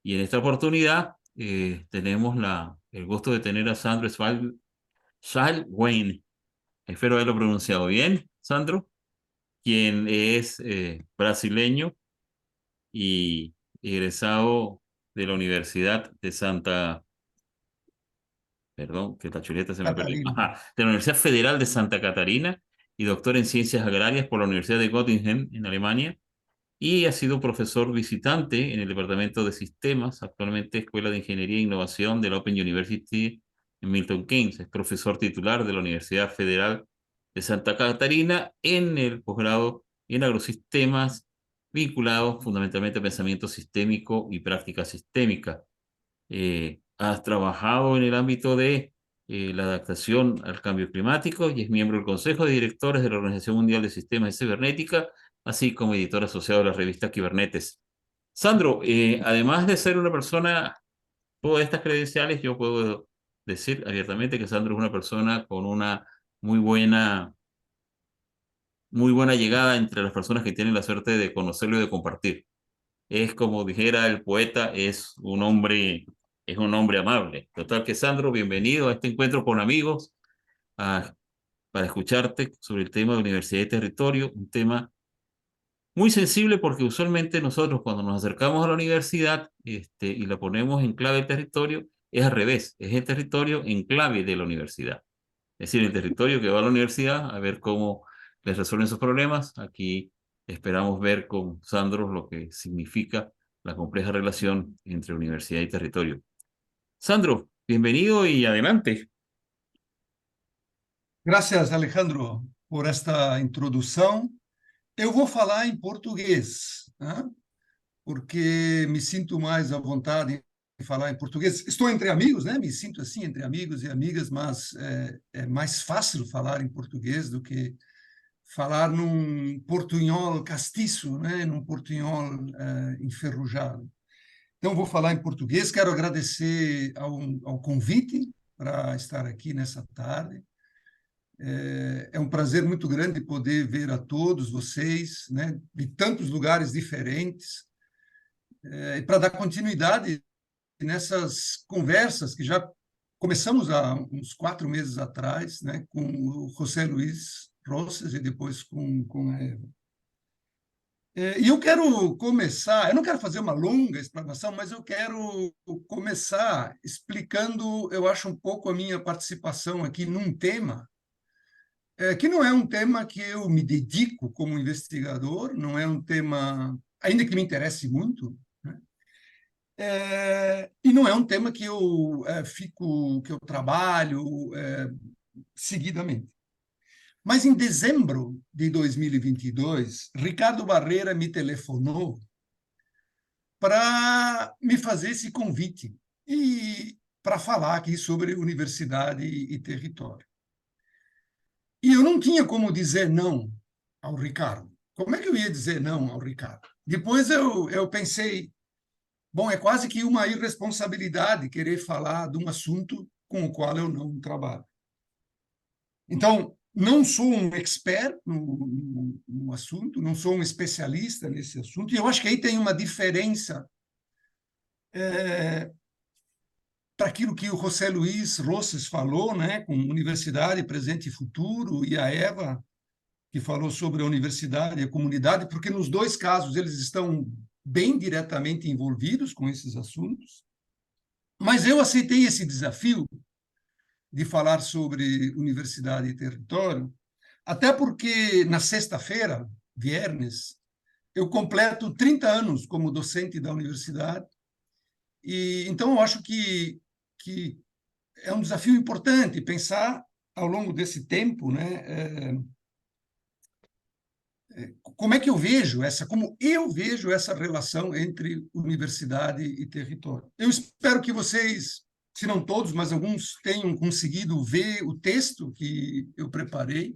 Y en esta oportunidad tenemos el gusto de tener a Sandro Schallwein. Espero haberlo pronunciado bien, Sandro, quien es brasileño y egresado de la Universidad de perdón, que la chuleta se me perdió. Catarina. Ajá, de la Universidad Federal de Santa Catarina y doctor en Ciencias Agrarias por la Universidad de Göttingen en Alemania. Y ha sido profesor visitante en el Departamento de Sistemas, actualmente Escuela de Ingeniería e Innovación de la Open University en Milton Keynes. Es profesor titular de la Universidad Federal de Santa Catarina en el posgrado en agrosistemas vinculados fundamentalmente a pensamiento sistémico y práctica sistémica. Has trabajado en el ámbito de la adaptación al cambio climático y es miembro del Consejo de Directores de la Organización Mundial de Sistemas de Cibernética, así como editor asociado de la revista Kibernetes. Sandro, además de ser una persona, todas estas credenciales, yo puedo decir abiertamente que Sandro es una persona con una muy buena, muy buena llegada entre las personas que tienen la suerte de conocerlo y de compartir. Es como dijera el poeta, es un hombre amable. Total que Sandro, bienvenido a este encuentro con amigos, a- para escucharte sobre el tema de universidad y territorio, un tema muy sensible porque usualmente nosotros cuando nos acercamos a la universidad y la ponemos en clave de territorio, es al revés, es el territorio en clave de la universidad. Es decir, el territorio que va a la universidad a ver cómo les resuelven sus problemas. Aquí esperamos ver con Sandro lo que significa la compleja relación entre universidad y territorio. Sandro, bienvenido y adelante. Graças, Alejandro, por esta introdução. Eu vou falar em português, né? Porque me sinto mais à vontade em falar em português. Estou entre amigos, né? Me sinto assim entre amigos e amigas, mas é mais fácil falar em português do que falar num portunhol castiço, né? Num portunhol enferrujado. Então, vou falar em português. Quero agradecer ao convite para estar aqui nessa tarde. É um prazer muito grande poder ver a todos vocês, né, de tantos lugares diferentes, e para dar continuidade nessas conversas que já começamos há uns 4 meses atrás, né, com o José Luiz Rosses e depois com a Eva. E eu quero começar, eu não quero fazer uma longa explanação, mas eu quero começar explicando, eu acho, um pouco a minha participação aqui num tema que não é um tema que eu me dedico como investigador, não é um tema, ainda que me interesse muito, né? E não é um tema que que eu trabalho seguidamente. Mas em dezembro de 2022, Ricardo Barreira me telefonou para me fazer esse convite e para falar aqui sobre universidade e território. E eu não tinha como dizer não ao Ricardo. Como é que eu ia dizer não ao Ricardo? Depois eu pensei, bom, é quase que uma irresponsabilidade querer falar de um assunto com o qual eu não trabalho. Então, não sou um expert no assunto, não sou um especialista nesse assunto, e eu acho que aí tem uma diferença para aquilo que o José Luiz Rosses falou, né, com Universidade, Presente e Futuro, e a Eva, que falou sobre a universidade e a comunidade, porque nos dois casos eles estão bem diretamente envolvidos com esses assuntos. Mas eu aceitei esse desafio de falar sobre universidade e território, até porque na sexta-feira, viernes, eu completo 30 anos como docente da universidade, e então eu acho que é um desafio importante pensar ao longo desse tempo, né, como eu vejo essa relação entre universidade e território. Eu espero que vocês, se não todos, mas alguns tenham conseguido ver o texto que eu preparei,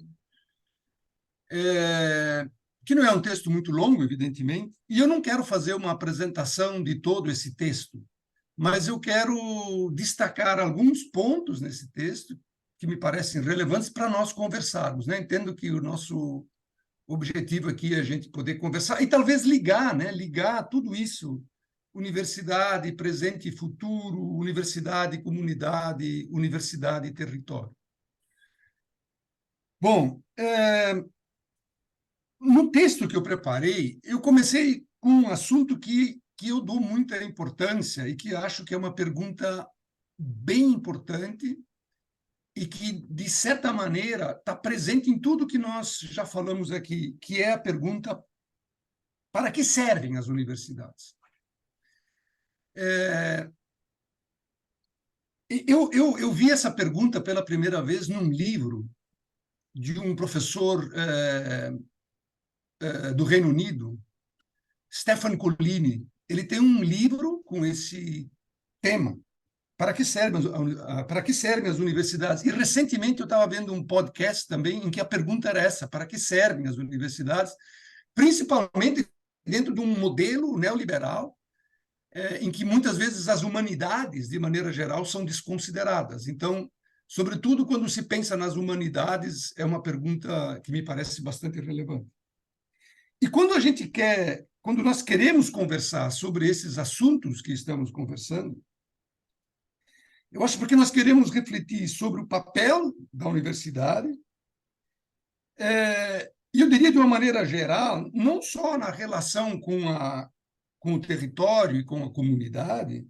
que não é um texto muito longo, evidentemente, e eu não quero fazer uma apresentação de todo esse texto, mas eu quero destacar alguns pontos nesse texto que me parecem relevantes para nós conversarmos, né? Entendo que o nosso objetivo aqui é a gente poder conversar e talvez ligar, né? Ligar tudo isso universidade, presente e futuro, universidade, comunidade, universidade e território. Bom, no texto que eu preparei, eu comecei com um assunto que eu dou muita importância e que acho que é uma pergunta bem importante e que, de certa maneira, está presente em tudo que nós já falamos aqui, que é a pergunta: para que servem as universidades? Eu vi essa pergunta pela primeira vez num livro de um professor do Reino Unido, Stefan Collini. Ele tem um livro com esse tema. Para que servem as universidades? E recentemente eu estava vendo um podcast também em que a pergunta era essa: para que servem as universidades? Principalmente dentro de um modelo neoliberal em que muitas vezes as humanidades, de maneira geral, são desconsideradas. Então, sobretudo quando se pensa nas humanidades, é uma pergunta que me parece bastante relevante. E quando nós queremos conversar sobre esses assuntos que estamos conversando, eu acho porque nós queremos refletir sobre o papel da universidade, e eu diria de uma maneira geral, não só na relação com o território e com a comunidade,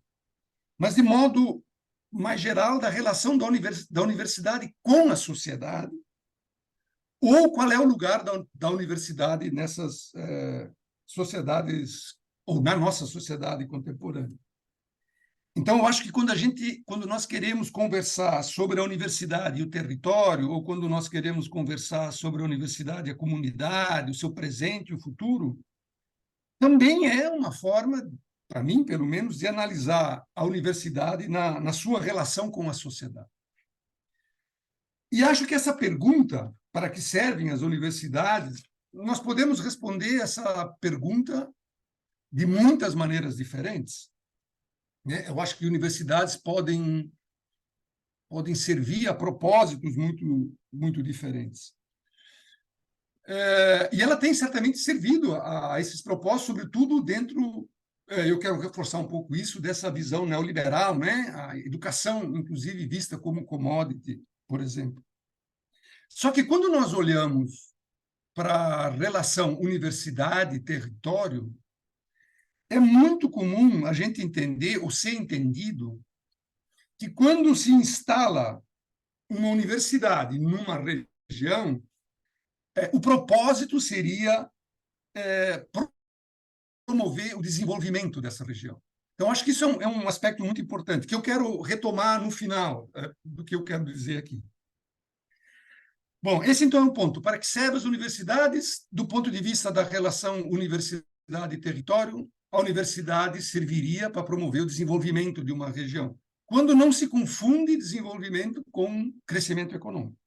mas de modo mais geral da relação da universidade com a sociedade, ou qual é o lugar da universidade nessas sociedades, ou na nossa sociedade contemporânea. Então, eu acho que quando nós queremos conversar sobre a universidade e o território, ou quando nós queremos conversar sobre a universidade e a comunidade, o seu presente e o futuro, também é uma forma, para mim, pelo menos, de analisar a universidade na sua relação com a sociedade. E acho que essa pergunta, para que servem as universidades, nós podemos responder essa pergunta de muitas maneiras diferentes. Eu acho que universidades podem servir a propósitos muito diferentes. E ela tem certamente servido a esses propósitos, sobretudo dentro, eu quero reforçar um pouco isso, dessa visão neoliberal, né? A educação, inclusive, vista como commodity, por exemplo. Só que quando nós olhamos para a relação universidade-território, é muito comum a gente entender, ou ser entendido, que quando se instala uma universidade numa região, o propósito seria promover o desenvolvimento dessa região. Então, acho que isso é um aspecto muito importante, que eu quero retomar no final do que eu quero dizer aqui. Bom, esse então é um ponto. Para que servem as universidades? Do ponto de vista da relação universidade e território, a universidade serviria para promover o desenvolvimento de uma região, quando não se confunde desenvolvimento com crescimento econômico.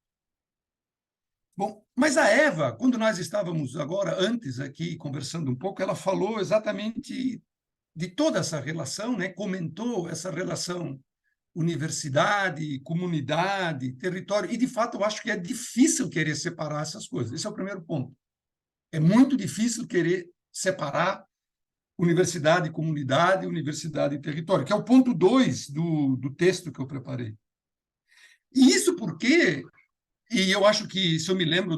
Bom, mas a Eva, quando nós estávamos agora, antes aqui, conversando um pouco, ela falou exatamente de toda essa relação, né? Comentou essa relação universidade, comunidade, território, e, de fato, eu acho que é difícil querer separar essas coisas. Esse é o primeiro ponto. É muito difícil querer separar universidade, comunidade, universidade e território, que é o ponto 2 do texto que eu preparei. E isso porque, e eu acho que, se eu me lembro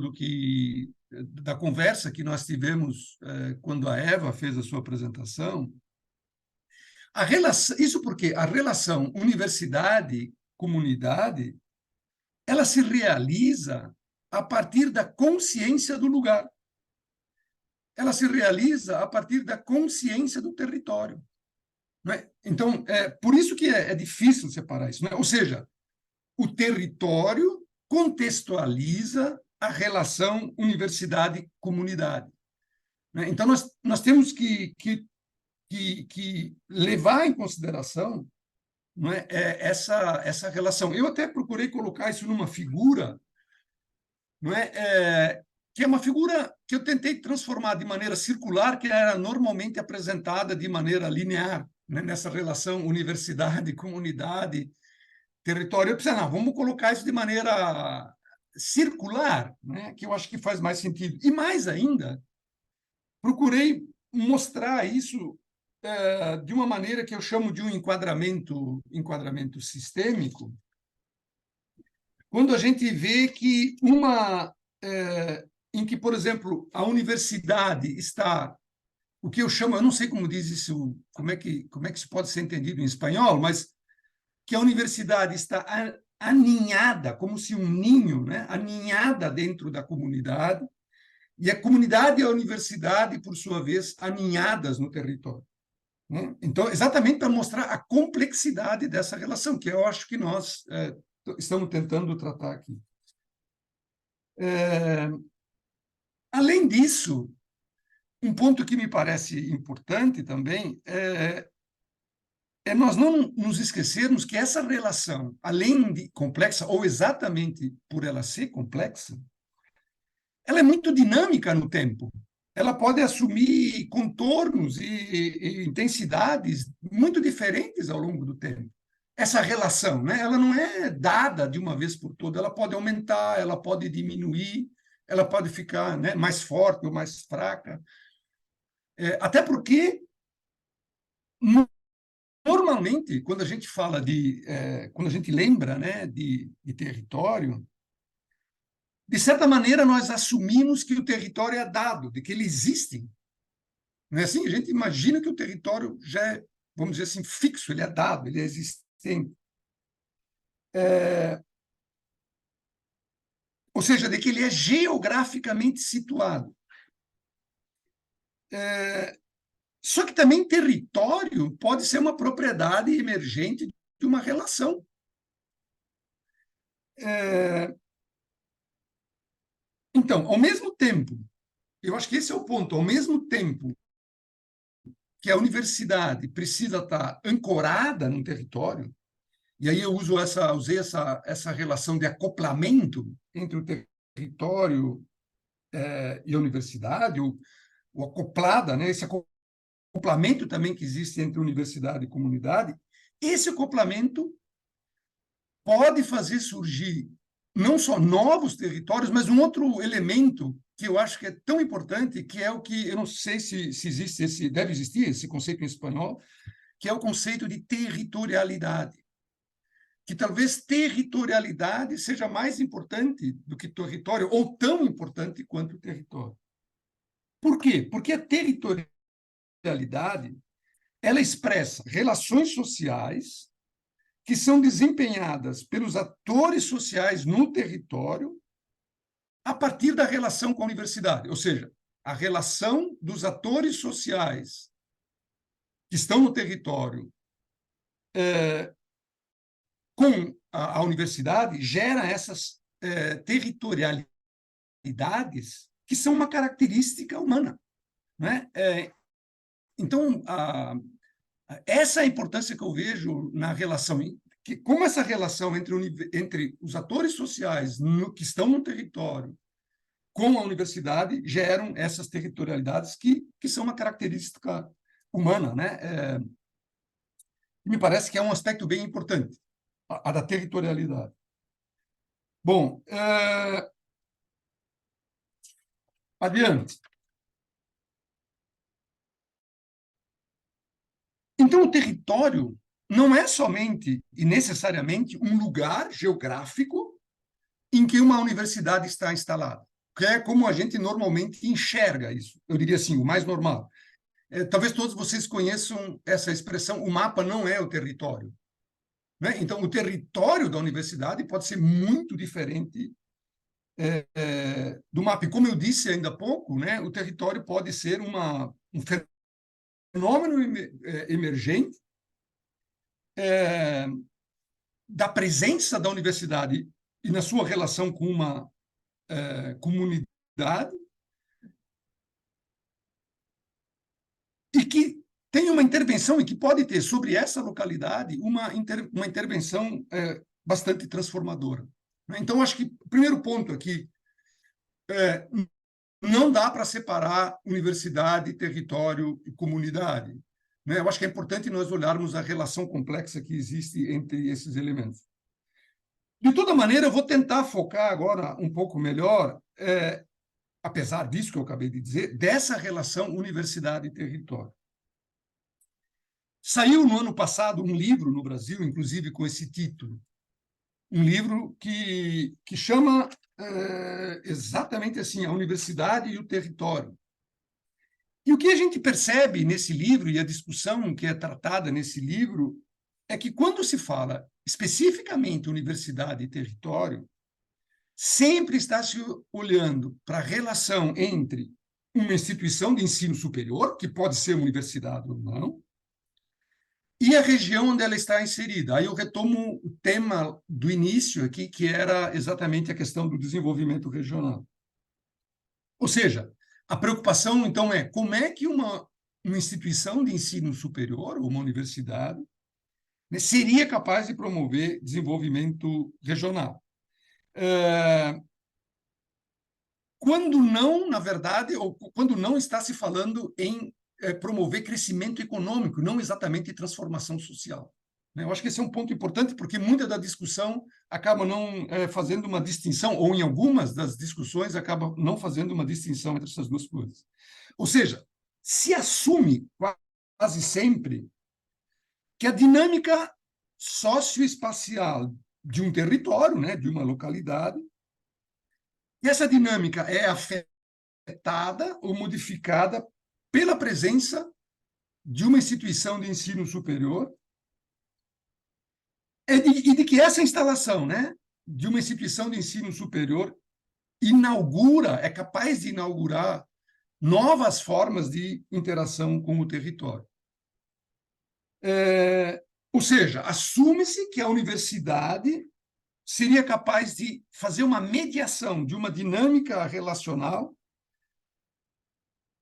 da conversa que nós tivemos quando a Eva fez a sua apresentação, isso porque a relação universidade-comunidade ela se realiza a partir da consciência do lugar. Ela se realiza a partir da consciência do território. Não é? Então, por isso que é difícil separar isso. Não é? Ou seja, o território contextualiza a relação universidade-comunidade. Né? Então, nós temos que levar em consideração, não é, essa relação. Eu até procurei colocar isso numa figura, não é, que é uma figura que eu tentei transformar de maneira circular, que era normalmente apresentada de maneira linear, né, nessa relação universidade, comunidade, território. Eu pensei, não, vamos colocar isso de maneira circular, né, que eu acho que faz mais sentido. E mais ainda, procurei mostrar isso de uma maneira que eu chamo de um enquadramento sistêmico, quando a gente vê que em que, por exemplo, a universidade está, o que eu chamo, eu não sei como diz isso, como é que isso pode ser entendido em espanhol, mas que a universidade está aninhada, como se um ninho, né, aninhada dentro da comunidade, e a comunidade e a universidade, por sua vez, aninhadas no território. Né? Então, exatamente para mostrar a complexidade dessa relação, que eu acho que nós estamos tentando tratar aqui. Além disso, um ponto que me parece importante também é nós não nos esquecermos que essa relação, além de complexa, ou exatamente por ela ser complexa, ela é muito dinâmica no tempo. Ela pode assumir contornos e intensidades muito diferentes ao longo do tempo. Essa relação, né? Ela não é dada de uma vez por toda, ela pode aumentar, ela pode diminuir, ela pode ficar, né, mais forte ou mais fraca. Até porque, normalmente, quando a gente fala quando a gente lembra, né, de território, de certa maneira, nós assumimos que o território é dado, de que ele existe. Não é assim? A gente imagina que o território já é, vamos dizer assim, fixo, ele é dado, ele é existente. Ou seja, de que ele é geograficamente situado. Só que também território pode ser uma propriedade emergente de uma relação. Então, ao mesmo tempo, eu acho que esse é o ponto, ao mesmo tempo que a universidade precisa estar ancorada num território, e aí eu usei essa relação de acoplamento entre o território e a universidade, o acoplada, né? Esse acoplamento também que existe entre universidade e comunidade, esse acoplamento pode fazer surgir não só novos territórios, mas um outro elemento que eu acho que é tão importante, que é o que, eu não sei se existe deve existir esse conceito em espanhol, que é o conceito de territorialidade. Que talvez territorialidade seja mais importante do que território, ou tão importante quanto território. Por quê? Porque a territorialidade ela expressa relações sociais que são desempenhadas pelos atores sociais no território a partir da relação com a universidade, ou seja, a relação dos atores sociais que estão no território com a universidade gera essas territorialidades que são uma característica humana. Né? Então, essa é a importância que eu vejo na relação, que, como essa relação entre os atores sociais que estão no território com a universidade geram essas territorialidades que são uma característica humana. Né? Me parece que é um aspecto bem importante, a da territorialidade. Bom, adiante. Então, o território não é somente e necessariamente um lugar geográfico em que uma universidade está instalada, que é como a gente normalmente enxerga isso. Eu diria assim, o mais normal. Talvez todos vocês conheçam essa expressão, o mapa não é o território. Né? Então, o território da universidade pode ser muito diferente do mapa. E como eu disse ainda há pouco, né, o território pode ser um fenômeno emergente da presença da universidade e na sua relação com uma comunidade, e que tem uma intervenção e que pode ter sobre essa localidade uma intervenção bastante transformadora. Então, acho que o primeiro ponto aqui não dá para separar universidade, território e comunidade. Né? Eu acho que é importante nós olharmos a relação complexa que existe entre esses elementos. De toda maneira, eu vou tentar focar agora um pouco melhor, apesar disso que eu acabei de dizer, dessa relação universidade e território. Saiu no ano passado um livro no Brasil, inclusive com esse título, um livro que chama exatamente assim, A Universidade e o Território. E o que a gente percebe nesse livro, e a discussão que é tratada nesse livro, é que quando se fala especificamente universidade e território, sempre está se olhando para a relação entre uma instituição de ensino superior, que pode ser uma universidade ou não, e a região onde ela está inserida. Aí eu retomo o tema do início aqui, que era exatamente a questão do desenvolvimento regional. Ou seja, a preocupação, então, é como é que uma instituição de ensino superior, ou uma universidade, né, seria capaz de promover desenvolvimento regional. Quando não, na verdade, ou quando não está se falando em promover crescimento econômico, não exatamente transformação social. Eu acho que esse é um ponto importante, porque muita da discussão acaba não fazendo uma distinção, ou em algumas das discussões acaba não fazendo uma distinção entre essas duas coisas. Ou seja, se assume quase sempre que a dinâmica socioespacial de um território, né, de uma localidade, essa dinâmica é afetada ou modificada pela presença de uma instituição de ensino superior e de que essa instalação, né, de uma instituição de ensino superior é capaz de inaugurar novas formas de interação com o território. Ou seja, assume-se que a universidade seria capaz de fazer uma mediação de uma dinâmica relacional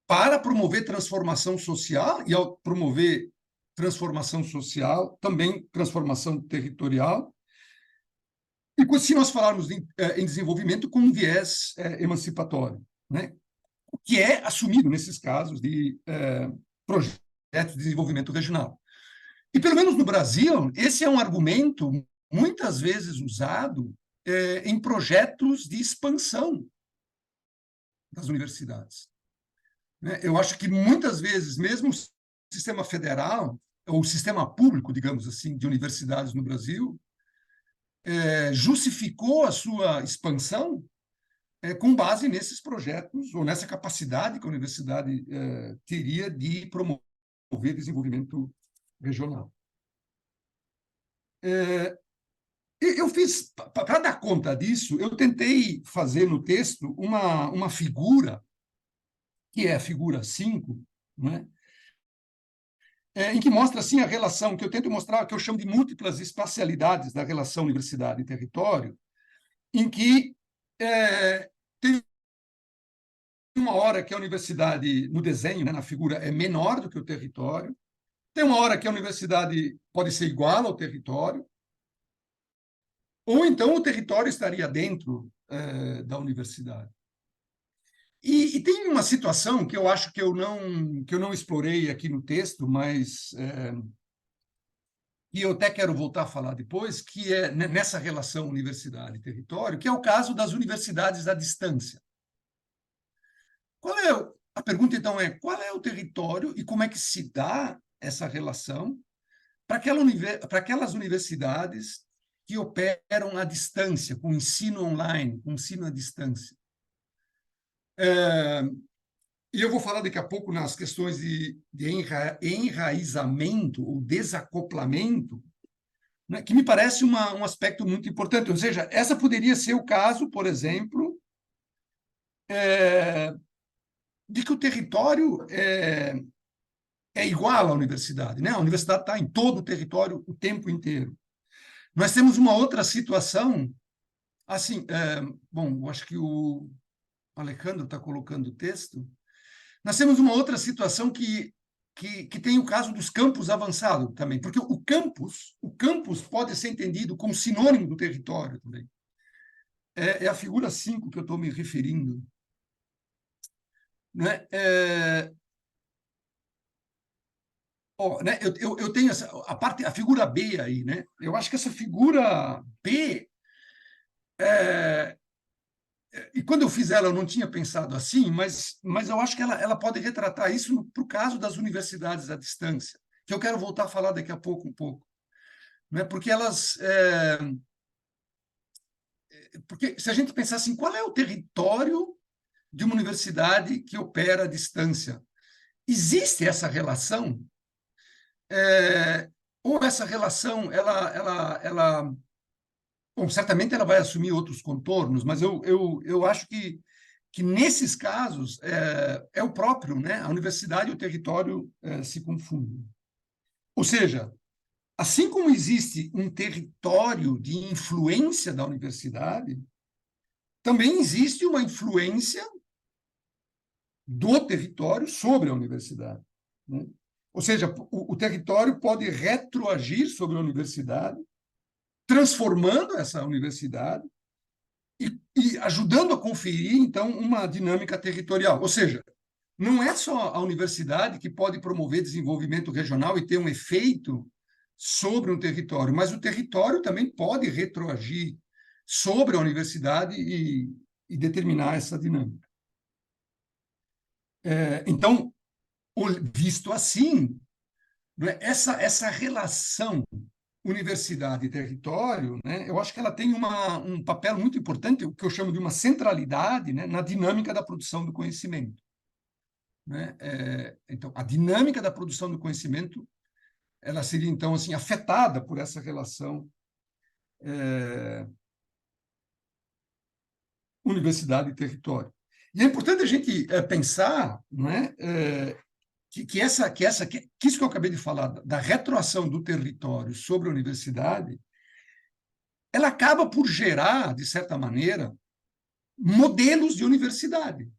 para promover transformação social, e ao promover transformação social, também transformação territorial, e se nós falarmos em desenvolvimento com um viés emancipatório, né? O que é assumido nesses casos de projetos de desenvolvimento regional. E, pelo menos no Brasil, esse é um argumento muitas vezes usado em projetos de expansão das universidades. Eu acho que muitas vezes, mesmo o sistema federal, ou o sistema público, digamos assim, de universidades no Brasil, justificou a sua expansão com base nesses projetos, ou nessa capacidade que a universidade teria de promover desenvolvimento regional. Eu fiz, para dar conta disso, eu tentei fazer no texto uma figura, que é a figura 5, né? Em que mostra assim a relação, que eu tento mostrar, que eu chamo de múltiplas espacialidades da relação universidade e território, em que tem uma hora que a universidade, no desenho, né, na figura, é menor do que o território, tem uma hora que a universidade pode ser igual ao território, ou então o território estaria dentro da universidade. E tem uma situação que eu acho que eu não explorei aqui no texto, mas e eu até quero voltar a falar depois, que é nessa relação universidade e território, que é o caso das universidades à distância. A pergunta, então, é qual é o território e como é que se dá essa relação para aquelas universidades que operam à distância, com ensino online, com ensino à distância. E eu vou falar daqui a pouco nas questões de enraizamento ou desacoplamento, né, que me parece um aspecto muito importante. Ou seja, essa poderia ser o caso, por exemplo, de que o território é igual à universidade, né? A universidade está em todo o território o tempo inteiro. Nós temos uma outra situação, assim, bom, eu acho que o Alejandro está colocando o texto. Nós temos uma outra situação que tem o caso dos campos avançados também, porque o campus pode ser entendido como sinônimo do território também. É a figura 5 que eu estou me referindo. Né? Né? Eu tenho a figura B aí, né? Eu acho que essa figura B e quando eu fiz ela, eu não tinha pensado assim, mas eu acho que ela pode retratar isso para o caso das universidades à distância. que eu quero voltar a falar daqui a pouco um pouco, né? Porque elas... porque se a gente pensar assim, qual é o território de uma universidade que opera à distância? Existe essa relação? É, ou essa relação, bom, certamente ela vai assumir outros contornos, mas eu acho que nesses casos é o próprio, né? A universidade e o território se confundem. Ou seja, assim como existe um território de influência da universidade, também existe uma influência do território sobre a universidade, né? Ou seja, o território pode retroagir sobre a universidade, transformando essa universidade e ajudando a conferir, então, uma dinâmica territorial. Ou seja, não é só a universidade que pode promover desenvolvimento regional e ter um efeito sobre um território, mas o território também pode retroagir sobre a universidade e determinar essa dinâmica. Então, visto assim, né, essa relação universidade e território, né, eu acho que ela tem um papel muito importante, o que eu chamo de uma centralidade, né, na dinâmica da produção do conhecimento, né? Então, a dinâmica da produção do conhecimento ela seria, então, assim, afetada por essa relação universidade e território. E é importante a gente pensar, não é, que isso que eu acabei de falar, da retroação do território sobre a universidade, ela acaba por gerar, de certa maneira, modelos de universidade.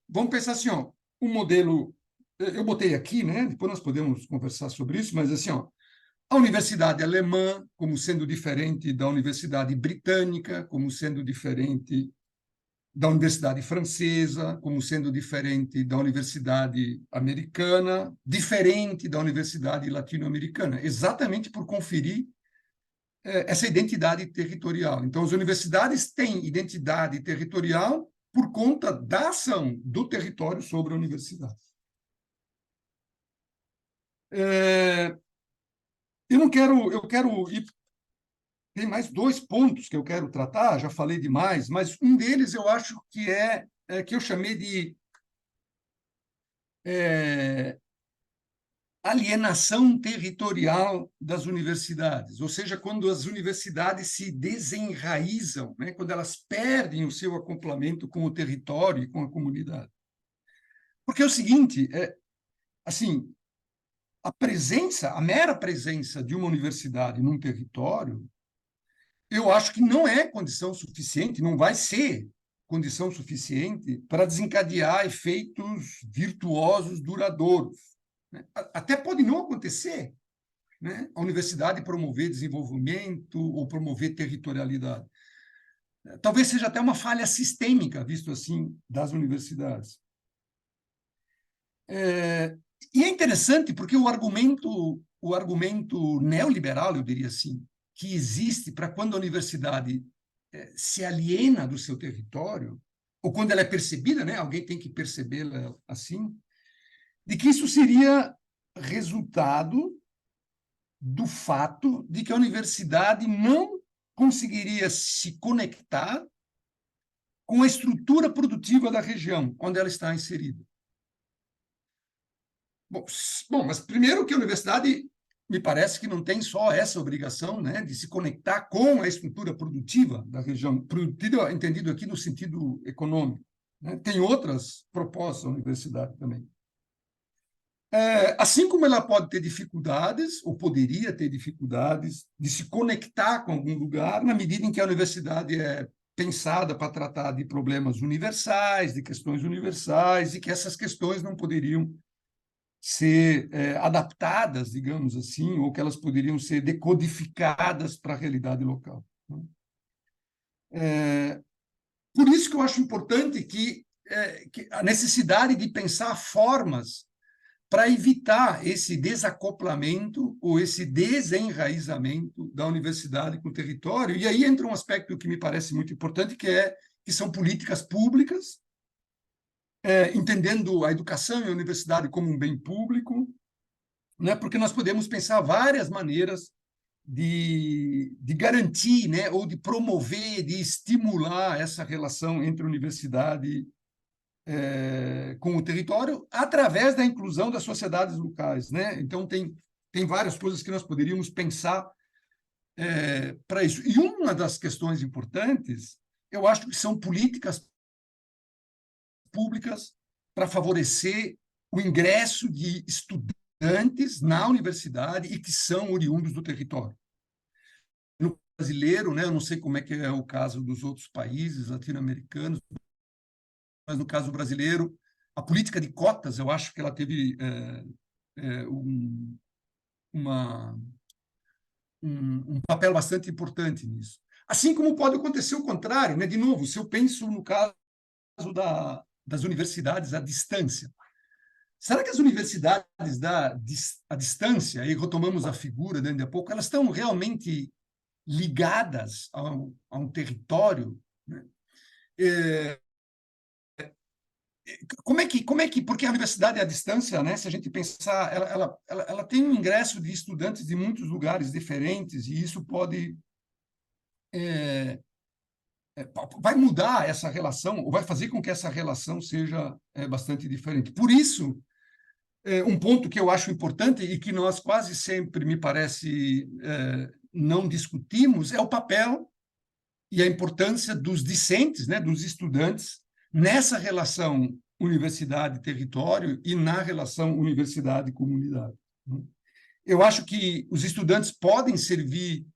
Vamos pensar assim, ó, um modelo, eu botei aqui, né? Depois nós podemos conversar sobre isso, mas assim, ó, a universidade alemã como sendo diferente da universidade britânica, como sendo diferente da universidade francesa, como sendo diferente da universidade americana, diferente da universidade latino-americana, exatamente por conferir essa identidade territorial. Então, as universidades têm identidade territorial por conta da ação do território sobre a universidade. Eu quero ir. Tem mais dois pontos que eu quero tratar, já falei demais, mas um deles eu acho que que eu chamei de alienação territorial das universidades, ou seja, quando as universidades se desenraizam, né, quando elas perdem o seu acoplamento com o território e com a comunidade. Porque é o seguinte, assim, a mera presença de uma universidade num território, eu acho que não é condição suficiente, não vai ser condição suficiente para desencadear efeitos virtuosos duradouros, né? Até pode não acontecer, né? A universidade promover desenvolvimento ou promover territorialidade. Talvez seja até uma falha sistêmica, visto assim, das universidades. E é interessante porque o argumento neoliberal, eu diria assim, que existe para quando a universidade se aliena do seu território, ou quando ela é percebida, né? Alguém tem que percebê-la assim, de que isso seria resultado do fato de que a universidade não conseguiria se conectar com a estrutura produtiva da região onde ela está inserida. Bom, mas primeiro que a universidade me parece que não tem só essa obrigação, né, de se conectar com a estrutura produtiva da região, produtiva entendido aqui no sentido econômico, né? Tem outras propostas da universidade também. Assim como ela pode ter dificuldades, ou poderia ter dificuldades, de se conectar com algum lugar, na medida em que a universidade é pensada para tratar de problemas universais, de questões universais, e que essas questões não poderiam ser adaptadas, digamos assim, ou que elas poderiam ser decodificadas para a realidade local. Por isso que eu acho importante que a necessidade de pensar formas para evitar esse desacoplamento ou esse desenraizamento da universidade com o território. E aí entra um aspecto que me parece muito importante, que são políticas públicas, entendendo a educação e a universidade como um bem público, né? Porque nós podemos pensar várias maneiras de garantir, né? Ou de promover, de estimular essa relação entre a universidade com o território através da inclusão das sociedades locais, né? Então, tem várias coisas que nós poderíamos pensar para isso. E uma das questões importantes, eu acho que são políticas públicas para favorecer o ingresso de estudantes na universidade e que são oriundos do território. No brasileiro, né, eu não sei como é que é o caso dos outros países latino-americanos, mas no caso brasileiro, a política de cotas, eu acho que ela teve uma, um papel bastante importante nisso. Assim como pode acontecer o contrário, né? De novo, se eu penso no caso das universidades à distância, será que as universidades à distância, e retomamos a figura dentro de pouco, elas estão realmente ligadas a um território? Né? Porque a universidade à distância, né, se a gente pensar, ela tem um ingresso de estudantes de muitos lugares diferentes, e isso pode vai mudar essa relação, ou vai fazer com que essa relação seja bastante diferente. Por isso, um ponto que eu acho importante e que nós quase sempre, me parece, não discutimos, é o papel e a importância dos discentes, né, dos estudantes, nessa relação universidade-território e na relação universidade-comunidade. Eu acho que os estudantes podem servir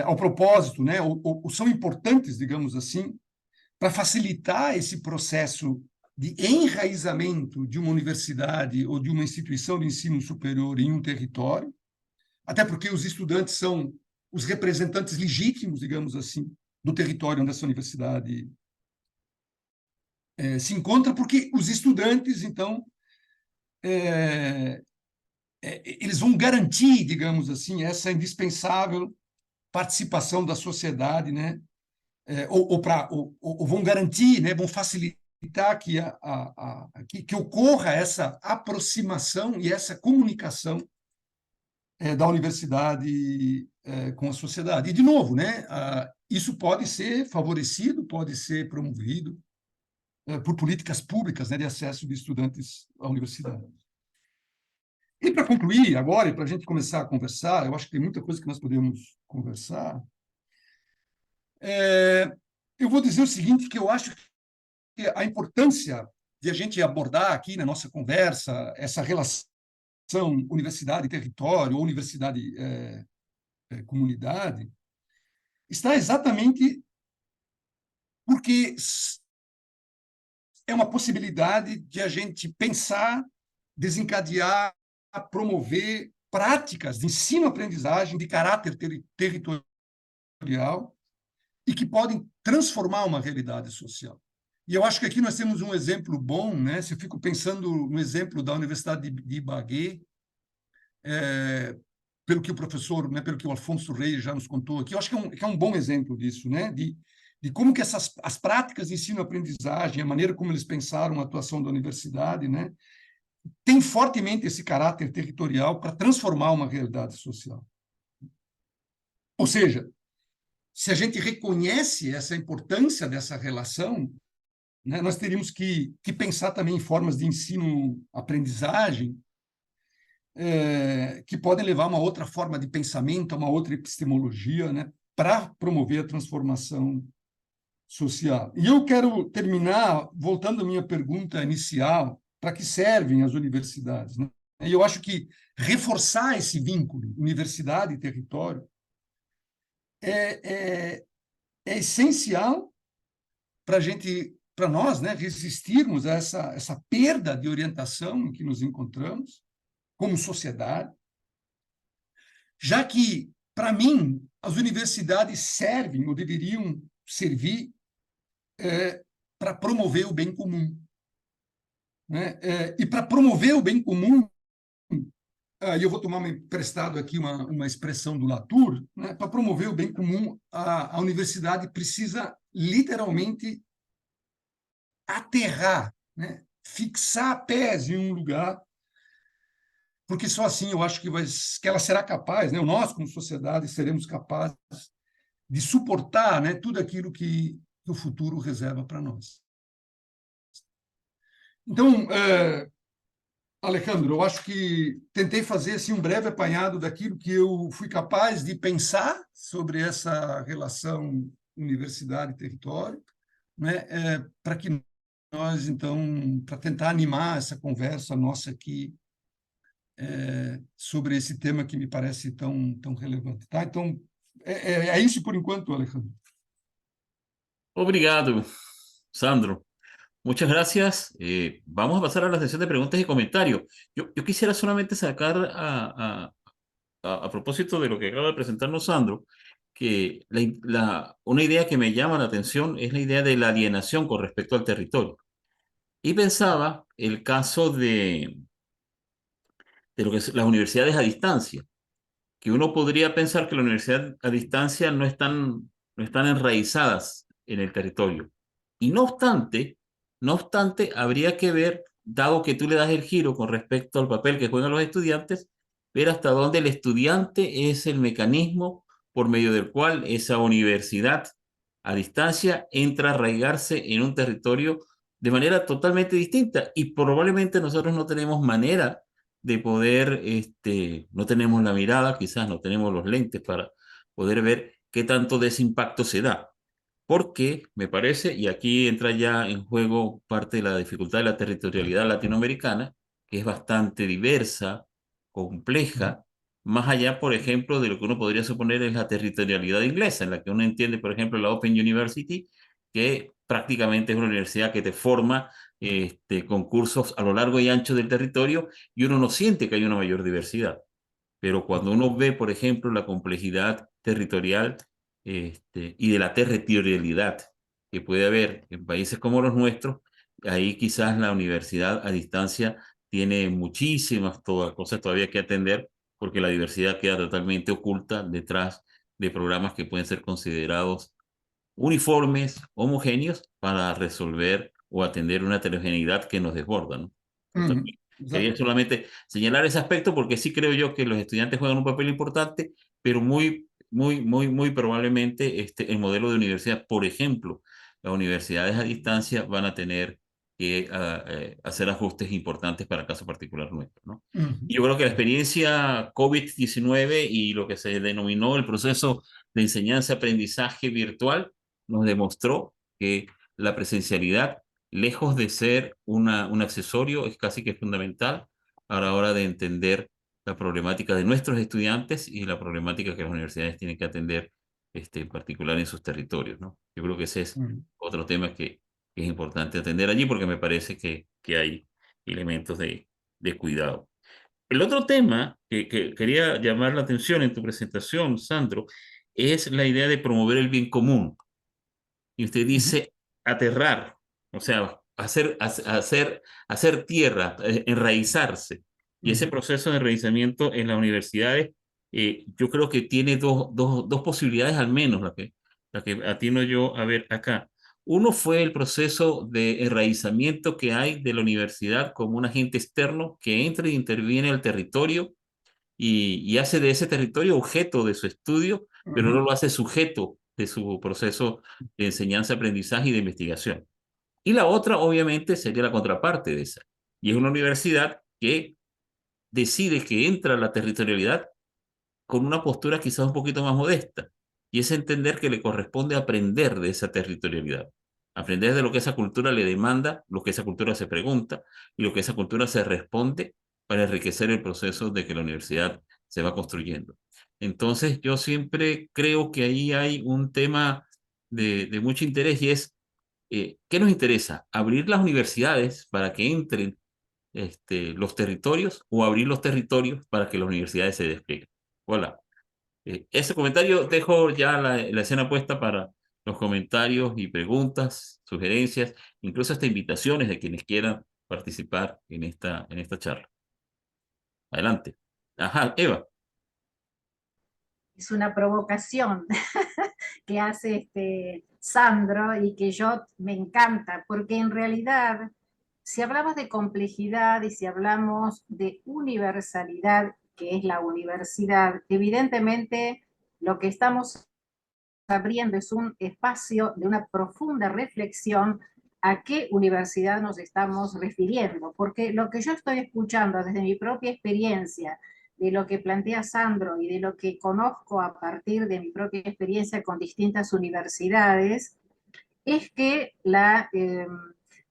ao propósito, né, ou são importantes, digamos assim, para facilitar esse processo de enraizamento de uma universidade ou de uma instituição de ensino superior em um território, até porque os estudantes são os representantes legítimos, digamos assim, do território onde essa universidade se encontra, porque os estudantes, então, eles vão garantir, digamos assim, essa indispensável participação da sociedade, né? Ou vão garantir, né? Vão facilitar que ocorra essa aproximação e essa comunicação da universidade com a sociedade. E, de novo, né? Isso pode ser favorecido, pode ser promovido por políticas públicas, né, de acesso de estudantes à universidade. E para concluir agora, e para a gente começar a conversar, eu acho que tem muita coisa que nós podemos conversar, eu vou dizer o seguinte, que eu acho que a importância de a gente abordar aqui na nossa conversa essa relação universidade-território ou universidade-comunidade está exatamente porque é uma possibilidade de a gente pensar, desencadear, promover práticas de ensino-aprendizagem de caráter territorial e que podem transformar uma realidade social. E eu acho que aqui nós temos um exemplo bom, né? Se eu fico pensando no exemplo da Universidade de Ibagué, pelo que o professor, né, pelo que o Afonso Reis já nos contou aqui, eu acho que é um bom exemplo disso, né? De como que as práticas de ensino-aprendizagem, a maneira como eles pensaram a atuação da universidade, né, tem fortemente esse caráter territorial para transformar uma realidade social. Ou seja, se a gente reconhece essa importância dessa relação, né, nós teríamos que pensar também em formas de ensino-aprendizagem que podem levar a uma outra forma de pensamento, a uma outra epistemologia, né, para promover a transformação social. E eu quero terminar voltando à minha pergunta inicial, para que servem as universidades? Né? E eu acho que reforçar esse vínculo universidade e território é essencial para a gente, para nós, né, resistirmos a essa perda de orientação em que nos encontramos como sociedade, já que, para mim, as universidades servem ou deveriam servir para promover o bem comum. Né? E para promover o bem comum, e eu vou tomar emprestado aqui uma expressão do Latour, né? Para promover o bem comum, a universidade precisa literalmente aterrar, né? Fixar pés em um lugar porque só assim eu acho que ela será capaz, né? Nós, como sociedade, seremos capazes de suportar, né, tudo aquilo que o futuro reserva para nós. Então, Alejandro, eu acho que tentei fazer assim, um breve apanhado daquilo que eu fui capaz de pensar sobre essa relação universidade-território, né, para que nós, então, para tentar animar essa conversa nossa aqui sobre esse tema que me parece tão relevante. Tá? Então, é isso por enquanto, Alejandro. Obrigado, Sandro. Muchas gracias. Vamos a pasar a la sesión de preguntas y comentarios. Yo quisiera solamente sacar a propósito de lo que acaba de presentarnos Sandro, que una idea que me llama la atención es la idea de la alienación con respecto al territorio. Y pensaba el caso de lo que es las universidades a distancia, que uno podría pensar que las universidades a distancia no están enraizadas en el territorio. Y no obstante, habría que ver, dado que tú le das el giro con respecto al papel que juegan los estudiantes, ver hasta dónde el estudiante es el mecanismo por medio del cual esa universidad a distancia entra a arraigarse en un territorio de manera totalmente distinta. Y probablemente nosotros no tenemos manera de poder, no tenemos la mirada, quizás no tenemos los lentes para poder ver qué tanto de ese impacto se da. Porque me parece, y aquí entra ya en juego parte de la dificultad de la territorialidad latinoamericana, que es bastante diversa, compleja, más allá, por ejemplo, de lo que uno podría suponer es la territorialidad inglesa, en la que uno entiende, por ejemplo, la Open University, que prácticamente es una universidad que te forma con cursos a lo largo y ancho del territorio y uno no siente que hay una mayor diversidad. Pero cuando uno ve, por ejemplo, la complejidad territorial y de la territorialidad que puede haber en países como los nuestros, ahí quizás la universidad a distancia tiene muchísimas cosas todavía que atender, porque la diversidad queda totalmente oculta detrás de programas que pueden ser considerados uniformes, homogéneos, para resolver o atender una heterogeneidad que nos desborda, ¿no? Entonces, Uhum, quería exato. solamente señalar ese aspecto porque sí creo yo que los estudiantes juegan un papel importante, pero muy probablemente el modelo de universidad, por ejemplo, las universidades a distancia van a tener que hacer ajustes importantes para el caso particular nuestro, ¿no? Y yo creo que la experiencia COVID-19 y lo que se denominó el proceso de enseñanza-aprendizaje virtual nos demostró que la presencialidad, lejos de ser un accesorio, es casi que fundamental a la hora de entender la problemática de nuestros estudiantes y la problemática que las universidades tienen que atender, en particular en sus territorios, ¿no? Yo creo que ese es Uhum, otro tema que es importante atender allí porque me parece que hay elementos de cuidado. El otro tema que quería llamar la atención en tu presentación, Sandro, es la idea de promover el bien común. Y usted uhum, dice aterrar, o sea, hacer tierra, enraizarse. Y ese uhum, proceso de enraizamiento en las universidades, yo creo que tiene dos posibilidades al menos, la que atino yo a ver acá. Uno fue el proceso de enraizamiento que hay de la universidad como un agente externo que entra e interviene en el territorio y hace de ese territorio objeto de su estudio, pero no uhum, lo hace sujeto de su proceso de enseñanza, aprendizaje y de investigación. Y la otra, obviamente, sería la contraparte de esa. Y es una universidad que decide que entra a la territorialidad con una postura quizás un poquito más modesta, y es entender que le corresponde aprender de esa territorialidad, aprender de lo que esa cultura le demanda, lo que esa cultura se pregunta y lo que esa cultura se responde para enriquecer el proceso de que la universidad se va construyendo. Entonces, yo siempre creo que ahí hay un tema de mucho interés y es, ¿qué nos interesa? ¿Abrir las universidades para que entren los territorios o abrir los territorios para que las universidades se desplieguen? Hola. Ese comentario dejo ya la escena puesta para los comentarios y preguntas, sugerencias, incluso hasta invitaciones de quienes quieran participar en esta charla. Adelante. Ajá, Eva. Es una provocación que hace Sandro y que yo me encanta, porque en realidad si hablamos de complejidad y si hablamos de universalidad, que es la universidad, evidentemente lo que estamos abriendo es un espacio de una profunda reflexión a qué universidad nos estamos refiriendo, porque lo que yo estoy escuchando desde mi propia experiencia, de lo que plantea Sandro y de lo que conozco a partir de mi propia experiencia con distintas universidades, es que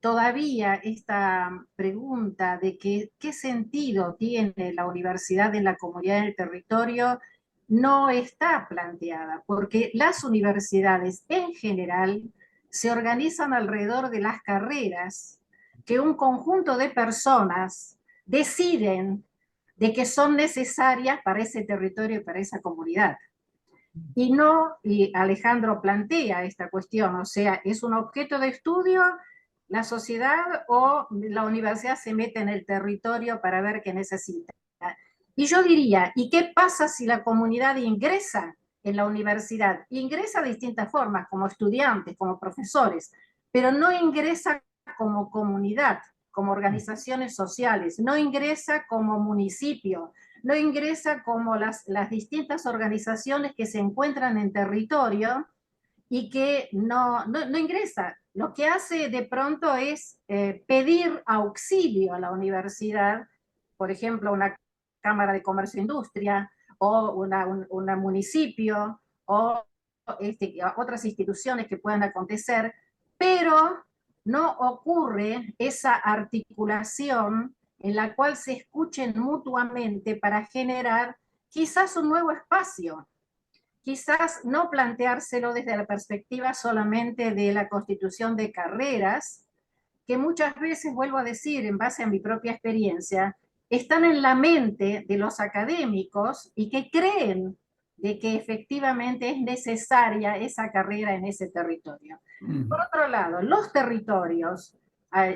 todavía esta pregunta de qué sentido tiene la universidad en la comunidad del territorio no está planteada, porque las universidades en general se organizan alrededor de las carreras que un conjunto de personas deciden de que son necesarias para ese territorio y para esa comunidad. Y no, y Alejandro plantea esta cuestión, o sea, ¿es un objeto de estudio la sociedad o la universidad se mete en el territorio para ver qué necesita? Y yo diría, ¿y qué pasa si la comunidad ingresa en la universidad? Ingresa de distintas formas, como estudiantes, como profesores, pero no ingresa como comunidad, como organizaciones sociales, no ingresa como municipio, no ingresa como las distintas organizaciones que se encuentran en territorio y que no ingresa. Lo que hace de pronto es pedir auxilio a la universidad, por ejemplo, una Cámara de Comercio e Industria o una municipio o otras instituciones que puedan acontecer, pero no ocurre esa articulación en la cual se escuchen mutuamente para generar quizás un nuevo espacio, quizás no planteárselo desde la perspectiva solamente de la constitución de carreras, que muchas veces, vuelvo a decir, en base a mi propia experiencia, están en la mente de los académicos y que creen de que efectivamente es necesaria esa carrera en ese territorio. Por otro lado, los territorios,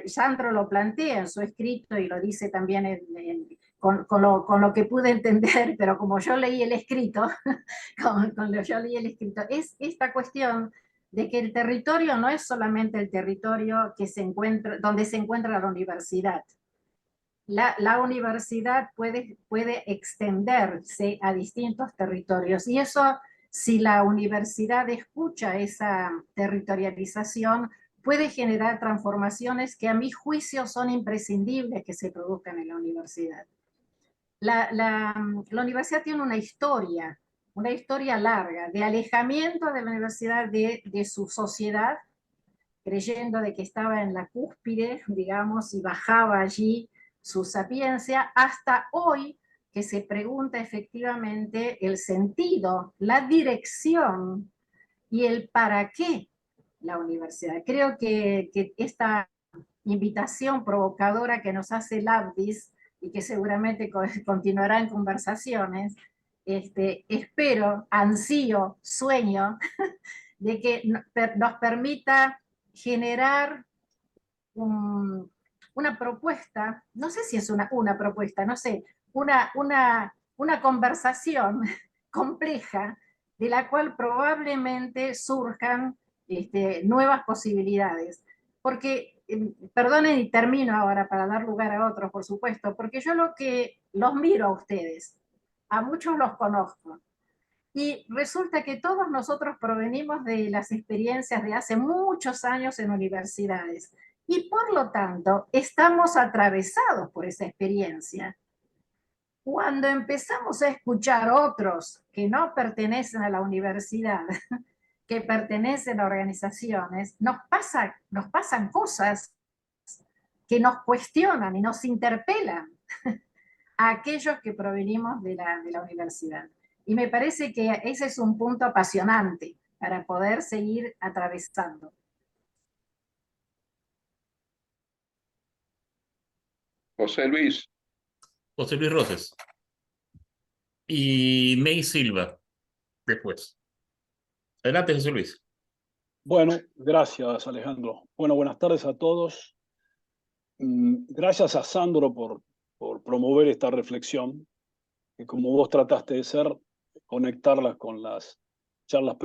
Sandro lo plantea en su escrito y lo dice también con lo que pude entender, pero como yo leí el escrito, yo leí el escrito, es esta cuestión de que el territorio no es solamente el territorio que se encuentra, donde se encuentra la universidad. La universidad puede extenderse a distintos territorios y eso, si la universidad escucha esa territorialización, puede generar transformaciones que a mi juicio son imprescindibles que se produzcan en la universidad. La universidad tiene una historia larga de alejamiento de la universidad de su sociedad, creyendo de que estaba en la cúspide, digamos, y bajaba allí su sapiencia, hasta hoy que se pregunta efectivamente el sentido, la dirección y el para qué la universidad. Creo que esta invitación provocadora que nos hace Labdis y que seguramente continuará en conversaciones, espero, ansío, sueño de que nos permita generar una propuesta, no sé si es una propuesta, no sé, una conversación compleja de la cual probablemente surjan nuevas posibilidades. Porque, perdonen y termino ahora para dar lugar a otros, por supuesto, porque yo lo que los miro a ustedes, a muchos los conozco, y resulta que todos nosotros provenimos de las experiencias de hace muchos años en universidades y por lo tanto estamos atravesados por esa experiencia. Cuando empezamos a escuchar otros que no pertenecen a la universidad, que pertenecen a organizaciones, nos pasan cosas que nos cuestionan y nos interpelan a aquellos que provenimos de la universidad. Y me parece que ese es un punto apasionante para poder seguir atravesando. José Luis. José Luis Roses. Y May Silva, después. Adelante, José Luis. Bueno, gracias, Alejandro. Bueno, buenas tardes a todos. Gracias a Sandro por promover esta reflexión, que como vos trataste de hacer, conectarlas con las charlas.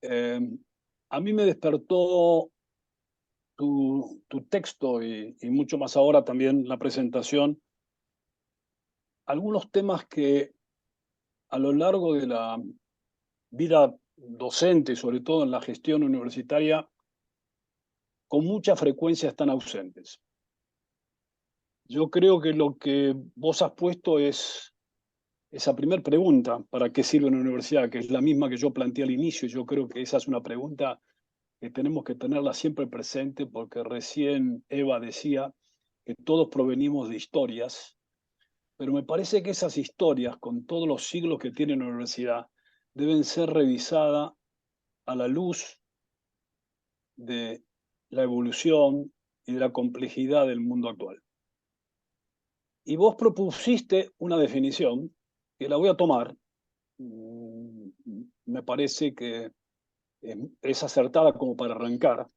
A mí me despertó tu texto y mucho más ahora también la presentación, algunos temas que a lo largo de la vida docente, sobre todo en la gestión universitaria, con mucha frecuencia están ausentes. Yo creo que lo que vos has puesto es esa primera pregunta, ¿para qué sirve una universidad? Que es la misma que yo planteé al inicio. Yo creo que esa es una pregunta que tenemos que tenerla siempre presente, porque recién Eva decía que todos provenimos de historias, pero me parece que esas historias, con todos los siglos que tiene la universidad, deben ser revisadas a la luz de la evolución y de la complejidad del mundo actual. Y vos propusiste una definición que la voy a tomar. Me parece que es acertada como para arrancar,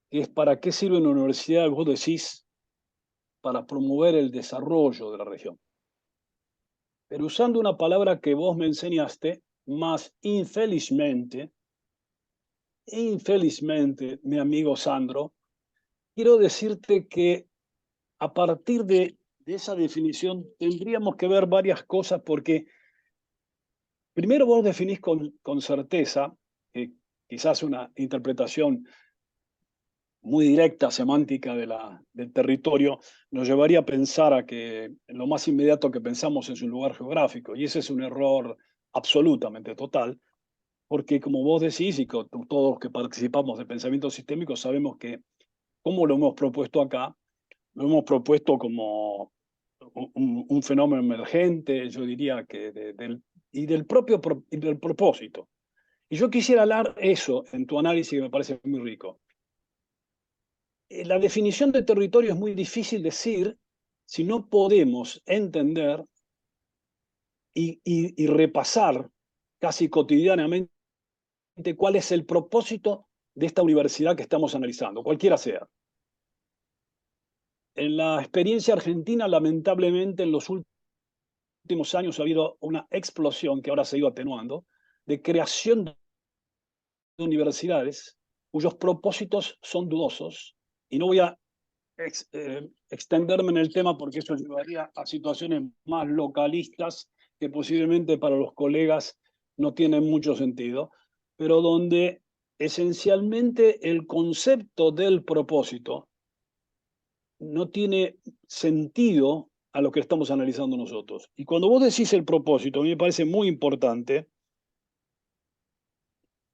que es para qué sirve una universidad, vos decís, para promover el desarrollo de la región. Pero usando una palabra que vos me enseñaste, más infelizmente, mi amigo Sandro, quiero decirte que a partir de esa definición tendríamos que ver varias cosas, porque primero vos definís con certeza, que quizás una interpretación muy directa, semántica del territorio, nos llevaría a pensar a que lo más inmediato que pensamos es un lugar geográfico, y ese es un error absolutamente total, porque como vos decís, y todos los que participamos de pensamiento sistémico sabemos que, como lo hemos propuesto acá, lo hemos propuesto como un fenómeno emergente, yo diría que del propósito. Y yo quisiera hablar eso en tu análisis, que me parece muy rico. La definición de territorio es muy difícil decir si no podemos entender y repasar casi cotidianamente cuál es el propósito de esta universidad que estamos analizando, cualquiera sea. En la experiencia argentina, lamentablemente, en los últimos años ha habido una explosión, que ahora se ha ido atenuando, de creación de universidades cuyos propósitos son dudosos, y no voy a extenderme en el tema porque eso llevaría a situaciones más localistas que posiblemente para los colegas no tienen mucho sentido, pero donde esencialmente el concepto del propósito no tiene sentido a lo que estamos analizando nosotros. Y cuando vos decís el propósito, a mí me parece muy importante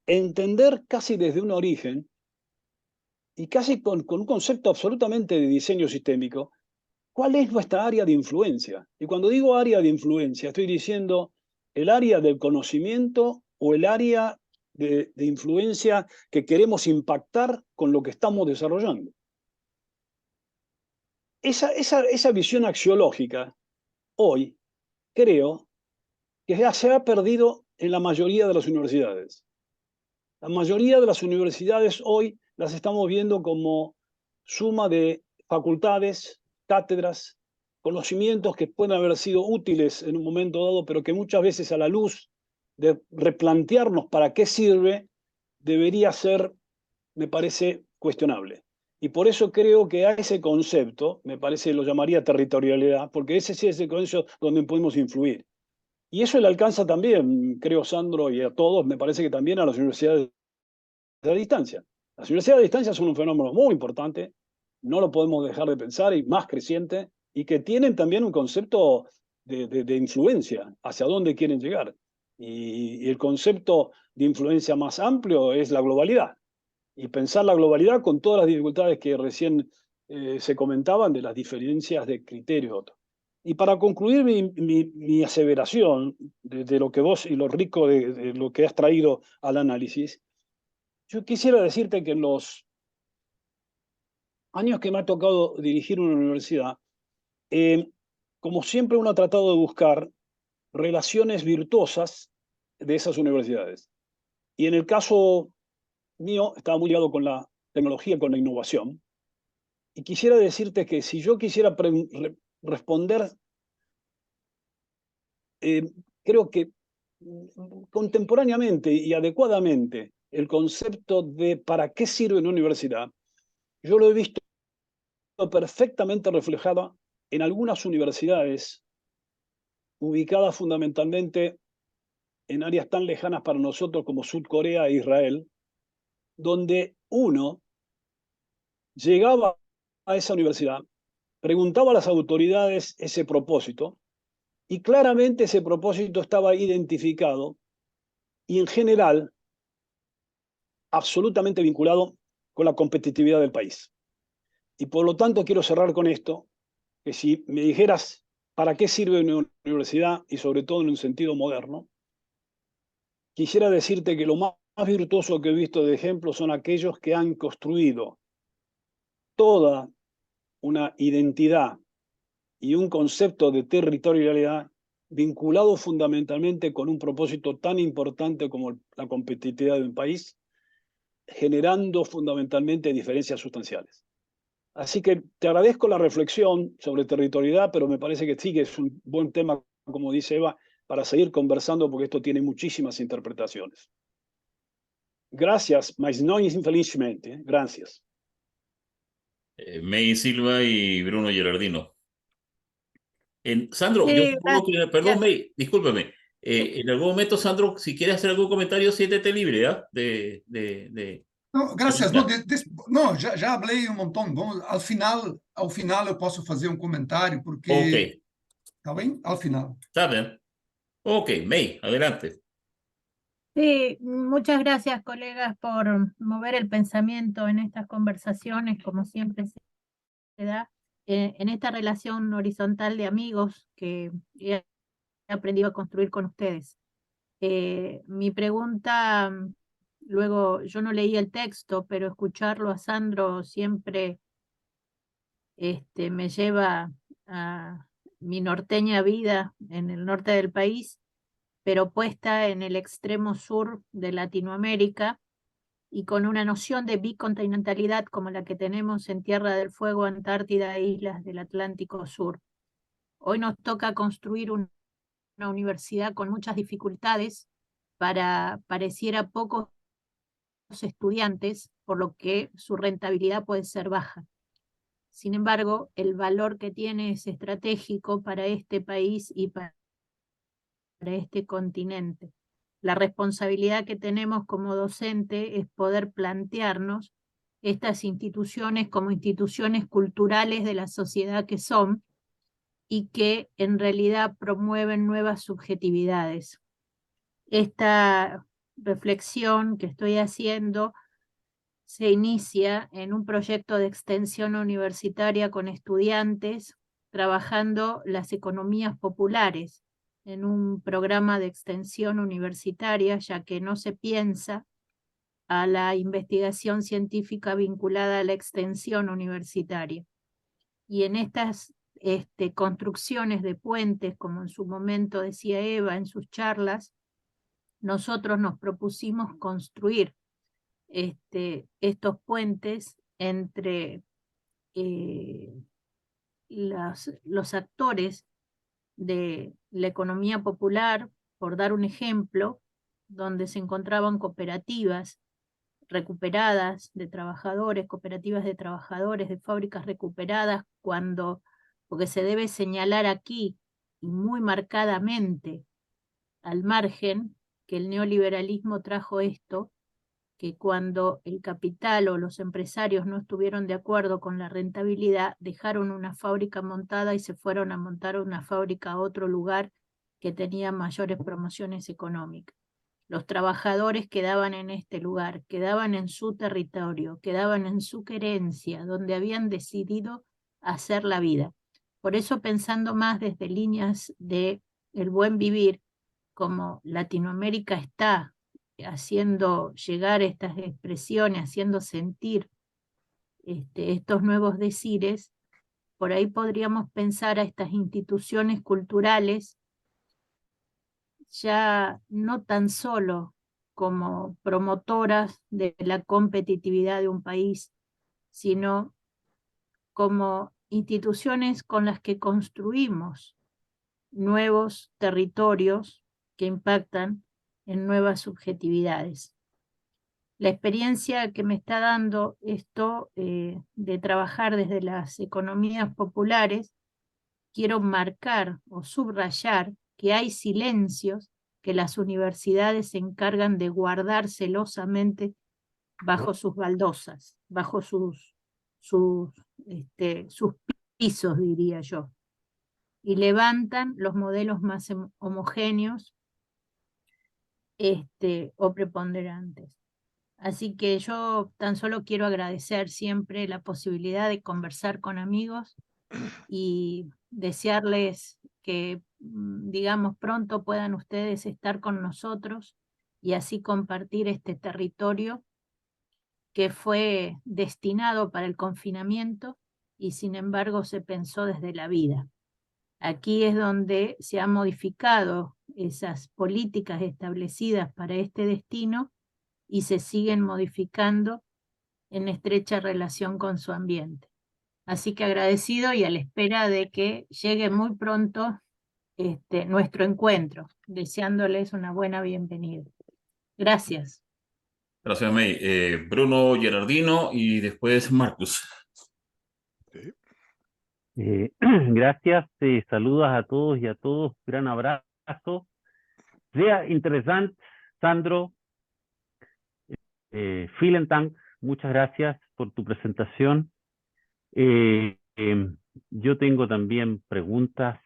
entender casi desde un origen y casi con un concepto absolutamente de diseño sistémico, ¿cuál es nuestra área de influencia? Y cuando digo área de influencia, estoy diciendo el área del conocimiento o el área de influencia que queremos impactar con lo que estamos desarrollando. Esa visión axiológica, hoy, creo que ya se ha perdido en la mayoría de las universidades. La mayoría de las universidades hoy las estamos viendo como suma de facultades, cátedras, conocimientos que pueden haber sido útiles en un momento dado, pero que muchas veces a la luz de replantearnos para qué sirve, debería ser, me parece, cuestionable. Y por eso creo que a ese concepto, me parece, lo llamaría territorialidad, porque ese sí es el concepto donde podemos influir. Y eso le alcanza también, creo, Sandro, y a todos, me parece que también a las universidades de distancia. Las universidades de distancia son un fenómeno muy importante, no lo podemos dejar de pensar, y más creciente, y que tienen también un concepto de influencia, hacia dónde quieren llegar. Y el concepto de influencia más amplio es la globalidad. Y pensar la globalidad con todas las dificultades que recién se comentaban de las diferencias de criterios. Y para concluir mi aseveración de lo que vos y lo rico de lo que has traído al análisis, yo quisiera decirte que en los años que me ha tocado dirigir una universidad, como siempre uno ha tratado de buscar relaciones virtuosas de esas universidades. Y en el caso mío estaba muy ligado con la tecnología, con la innovación. Y quisiera decirte que si yo quisiera responder, creo que contemporáneamente y adecuadamente el concepto de para qué sirve una universidad, yo lo he visto perfectamente reflejada en algunas universidades ubicadas fundamentalmente en áreas tan lejanas para nosotros como Corea e Israel, donde uno llegaba a esa universidad, preguntaba a las autoridades ese propósito, y claramente ese propósito estaba identificado y en general absolutamente vinculado con la competitividad del país. Y por lo tanto quiero cerrar con esto, que si me dijeras para qué sirve una universidad y sobre todo en un sentido moderno, quisiera decirte que lo más virtuoso que he visto de ejemplo son aquellos que han construido toda una identidad y un concepto de territorialidad vinculado fundamentalmente con un propósito tan importante como la competitividad de un país, generando fundamentalmente diferencias sustanciales. Así que te agradezco la reflexión sobre territorialidad, pero me parece que sí que es un buen tema, como dice Eva, para seguir conversando porque esto tiene muchísimas interpretaciones. Gracias, mas no infelizmente. Gracias. May Silva y Bruno Gerardino. Sandro, yo Sí, supongo que, perdón, gracias. May, discúlpeme. En algún momento, Sandro, si quieres hacer algún comentario, siéntete libre, ¿ah? Não, graças. Não, preguntar. não, já falei um montão. Vamos, ao final eu posso fazer um comentário, Ok, porque, tá bem? Ao final. está bien. Ok, May, adelante. Sí, muchas gracias, colegas, por mover el pensamiento en estas conversaciones, como siempre se da, en esta relación horizontal de amigos que he aprendido a construir con ustedes. Mi pregunta, luego yo no leí el texto, pero escucharlo a Sandro siempre me lleva a mi norteña vida en el norte del país, pero puesta en el extremo sur de Latinoamérica y con una noción de bicontinentalidad como la que tenemos en Tierra del Fuego, Antártida e islas del Atlántico Sur. Hoy nos toca construir una universidad con muchas dificultades pareciera pocos estudiantes, por lo que su rentabilidad puede ser baja. Sin embargo, el valor que tiene es estratégico para este país y para este continente. La responsabilidad que tenemos como docente es poder plantearnos estas instituciones como instituciones culturales de la sociedad que son y que en realidad promueven nuevas subjetividades. Esta reflexión que estoy haciendo se inicia en un proyecto de extensión universitaria con estudiantes trabajando las economías populares en un programa de extensión universitaria, ya que no se piensa a la investigación científica vinculada a la extensión universitaria. Y en estas construcciones de puentes, como en su momento decía Eva en sus charlas, nosotros nos propusimos construir estos puentes entre los actores de la economía popular, por dar un ejemplo, donde se encontraban cooperativas recuperadas de trabajadores, cooperativas de trabajadores, de fábricas recuperadas, porque se debe señalar aquí, y muy marcadamente, al margen, que el neoliberalismo trajo esto, que cuando el capital o los empresarios no estuvieron de acuerdo con la rentabilidad, dejaron una fábrica montada y se fueron a montar una fábrica a otro lugar que tenía mayores promociones económicas. Los trabajadores quedaban en este lugar, quedaban en su territorio, quedaban en su querencia, donde habían decidido hacer la vida. Por eso, pensando más desde líneas de el buen vivir, como Latinoamérica está haciendo llegar estas expresiones, haciendo sentir estos nuevos decires, por ahí podríamos pensar a estas instituciones culturales ya no tan solo como promotoras de la competitividad de un país, sino como instituciones con las que construimos nuevos territorios que impactan en nuevas subjetividades. La experiencia que me está dando esto de trabajar desde las economías populares, quiero marcar o subrayar que hay silencios que las universidades se encargan de guardar celosamente bajo sus baldosas, bajo sus pisos, diría yo, y levantan los modelos más homogéneos o preponderantes. Así que yo tan solo quiero agradecer siempre la posibilidad de conversar con amigos y desearles que, digamos, pronto puedan ustedes estar con nosotros y así compartir este territorio que fue destinado para el confinamiento y sin embargo se pensó desde la vida. Aquí es donde se han modificado esas políticas establecidas para este destino y se siguen modificando en estrecha relación con su ambiente. Así que agradecido y a la espera de que llegue muy pronto nuestro encuentro, deseándoles una buena bienvenida. Gracias. Gracias, May. Bruno Gerardino y después Marcus. Gracias, saludos a todos y a todos, gran abrazo. Sehr interessant, Sandro. Vielen Dank, muchas gracias por tu presentación. Yo tengo también preguntas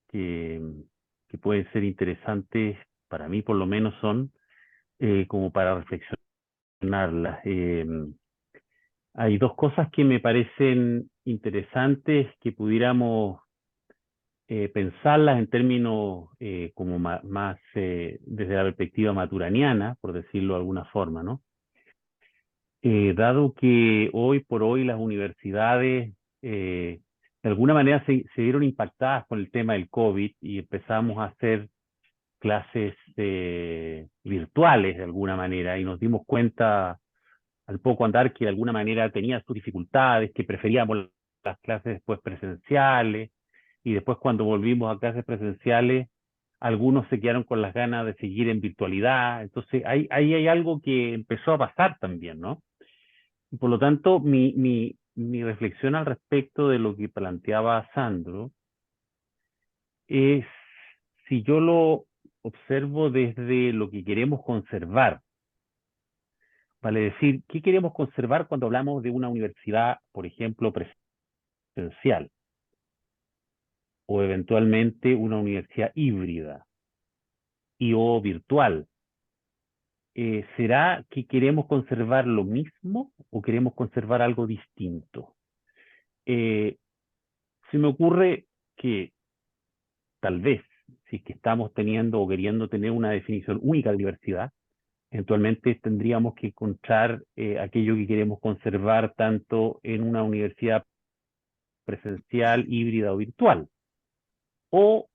que pueden ser interesantes, para mí por lo menos son, como para reflexionarlas. Hay dos cosas que me parecen interesantes que pudiéramos pensarlas en términos como más desde la perspectiva maturaniana, por decirlo de alguna forma, ¿no? Dado que hoy por hoy las universidades de alguna manera se vieron impactadas con el tema del COVID y empezamos a hacer clases virtuales de alguna manera y nos dimos cuenta al poco andar que de alguna manera tenía sus dificultades, que preferíamos las clases después presenciales, y después cuando volvimos a clases presenciales, algunos se quedaron con las ganas de seguir en virtualidad. Entonces ahí hay algo que empezó a pasar también, ¿no? Y por lo tanto, mi reflexión al respecto de lo que planteaba Sandro es si yo lo observo desde lo que queremos conservar. Vale decir, ¿qué queremos conservar cuando hablamos de una universidad, por ejemplo, presencial? O eventualmente una universidad híbrida o virtual. ¿Será que queremos conservar lo mismo o queremos conservar algo distinto? Se me ocurre que tal vez, si es que estamos teniendo o queriendo tener una definición única de diversidad, eventualmente tendríamos que encontrar aquello que queremos conservar tanto en una universidad presencial, híbrida o virtual. O,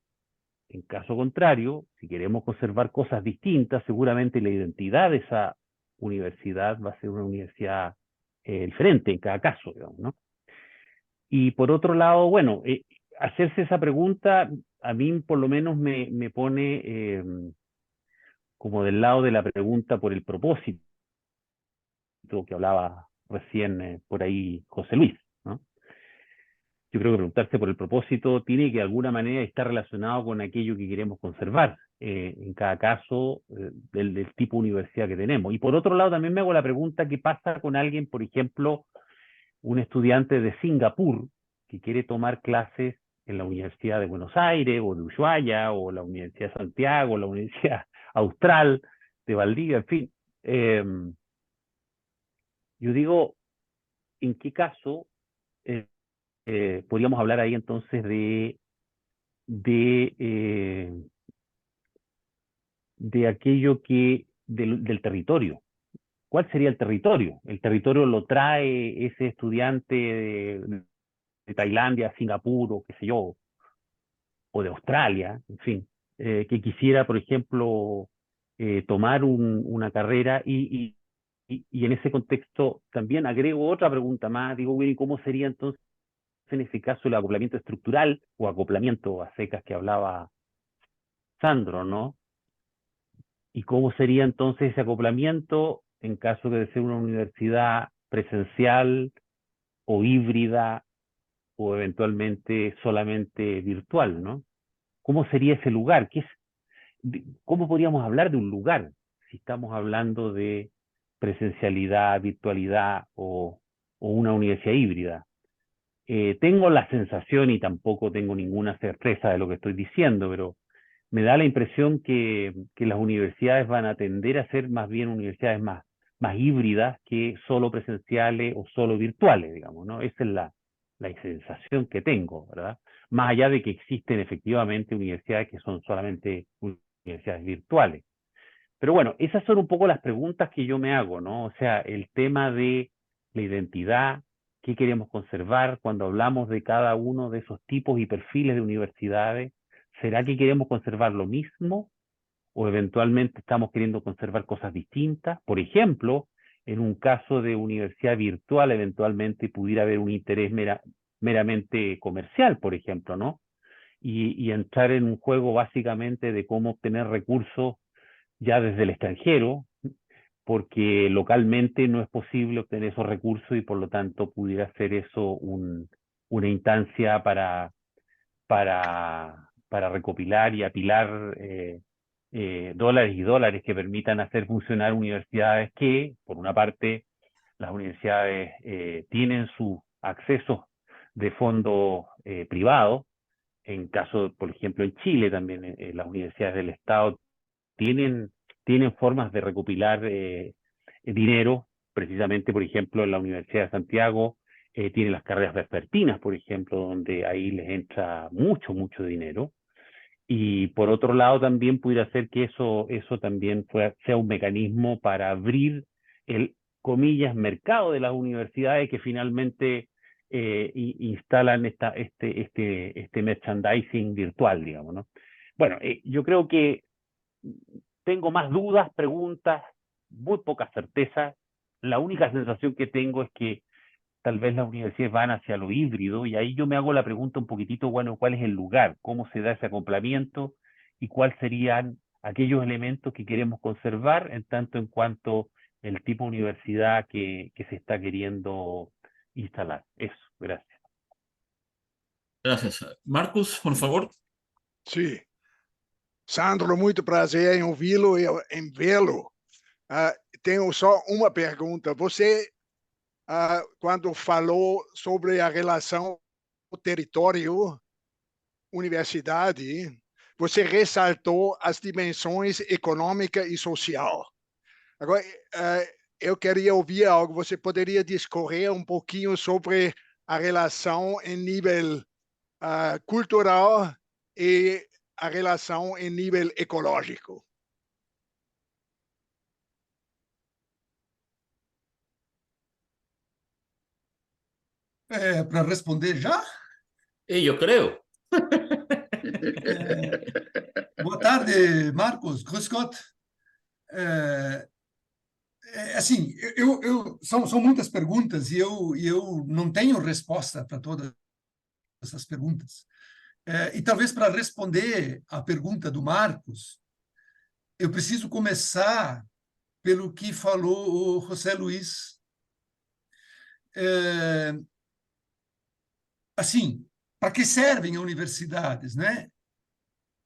en caso contrario, si queremos conservar cosas distintas, seguramente la identidad de esa universidad va a ser una universidad diferente en cada caso, digamos, ¿no? Y por otro lado, bueno, hacerse esa pregunta a mí por lo menos me pone como del lado de la pregunta por el propósito que hablaba recién por ahí José Luis, ¿no? Yo creo que preguntarse por el propósito tiene que de alguna manera estar relacionado con aquello que queremos conservar, en cada caso del tipo de universidad que tenemos. Y por otro lado también me hago la pregunta, ¿qué pasa con alguien, por ejemplo, un estudiante de Singapur que quiere tomar clases en la Universidad de Buenos Aires o de Ushuaia o la Universidad de Santiago o la Universidad Austral de Valdivia, en fin? Yo digo, ¿en qué caso podríamos hablar ahí entonces de aquello del territorio? ¿Cuál sería el territorio? ¿El territorio lo trae ese estudiante de Tailandia, Singapur o qué sé yo, o de Australia, en fin, que quisiera, por ejemplo, tomar una carrera y en ese contexto también agrego otra pregunta más, digo, bueno, ¿y cómo sería entonces en ese caso el acoplamiento estructural o acoplamiento a secas que hablaba Sandro, ¿no? ¿Y cómo sería entonces ese acoplamiento en caso de ser una universidad presencial o híbrida o eventualmente solamente virtual, ¿no? ¿Cómo sería ese lugar? ¿Cómo podríamos hablar de un lugar si estamos hablando de presencialidad, virtualidad o una universidad híbrida? Tengo la sensación, y tampoco tengo ninguna certeza de lo que estoy diciendo, pero me da la impresión que las universidades van a tender a ser más bien universidades más híbridas que solo presenciales o solo virtuales, digamos, ¿no? Esa es la sensación que tengo, ¿verdad? Más allá de que existen efectivamente universidades que son solamente universidades virtuales. Pero bueno, esas son un poco las preguntas que yo me hago, ¿no? O sea, el tema de la identidad, qué queremos conservar cuando hablamos de cada uno de esos tipos y perfiles de universidades. ¿Será que queremos conservar lo mismo o eventualmente estamos queriendo conservar cosas distintas? Por ejemplo, en un caso de universidad virtual, eventualmente pudiera haber un interés meramente comercial, por ejemplo, ¿no? Y entrar en un juego básicamente de cómo obtener recursos ya desde el extranjero, porque localmente no es posible obtener esos recursos y por lo tanto pudiera ser eso una instancia para recopilar y apilar dólares y dólares que permitan hacer funcionar universidades que, por una parte, las universidades tienen sus accesos de fondos privados. En caso, por ejemplo, en Chile también las universidades del Estado tienen formas de recopilar dinero, precisamente, por ejemplo, en la Universidad de Santiago tiene las carreras vespertinas, por ejemplo, donde ahí les entra mucho dinero. Y por otro lado también pudiera ser que eso también sea un mecanismo para abrir el, comillas, mercado de las universidades que finalmente instalan este merchandising virtual, digamos, ¿no? Bueno, yo creo que tengo más dudas, preguntas, muy poca certeza. La única sensación que tengo es que tal vez las universidades van hacia lo híbrido y ahí yo me hago la pregunta un poquitito, bueno, ¿cuál es el lugar? ¿Cómo se da ese acoplamiento? ¿Y cuáles serían aquellos elementos que queremos conservar en tanto en cuanto el tipo de universidad que se está queriendo instalar? Eso, gracias. Gracias. Marcos, por favor. Sim. Sandro, muito prazer em ouvi-lo e em vê-lo. Tenho só uma pergunta. Você, quando falou sobre a relação território-universidade, você ressaltou as dimensões econômica e social. Agora, eu queria ouvir algo. Você poderia discorrer um pouquinho sobre a relação em nível cultural e a relação em nível ecológico? Para responder já? Yo creo. Boa tarde, Marcos. Grüß Gott. Assim, são muitas perguntas e eu não tenho resposta para todas essas perguntas. E talvez para responder a pergunta do Marcos, eu preciso começar pelo que falou o José Luiz. Assim, para que servem universidades, né?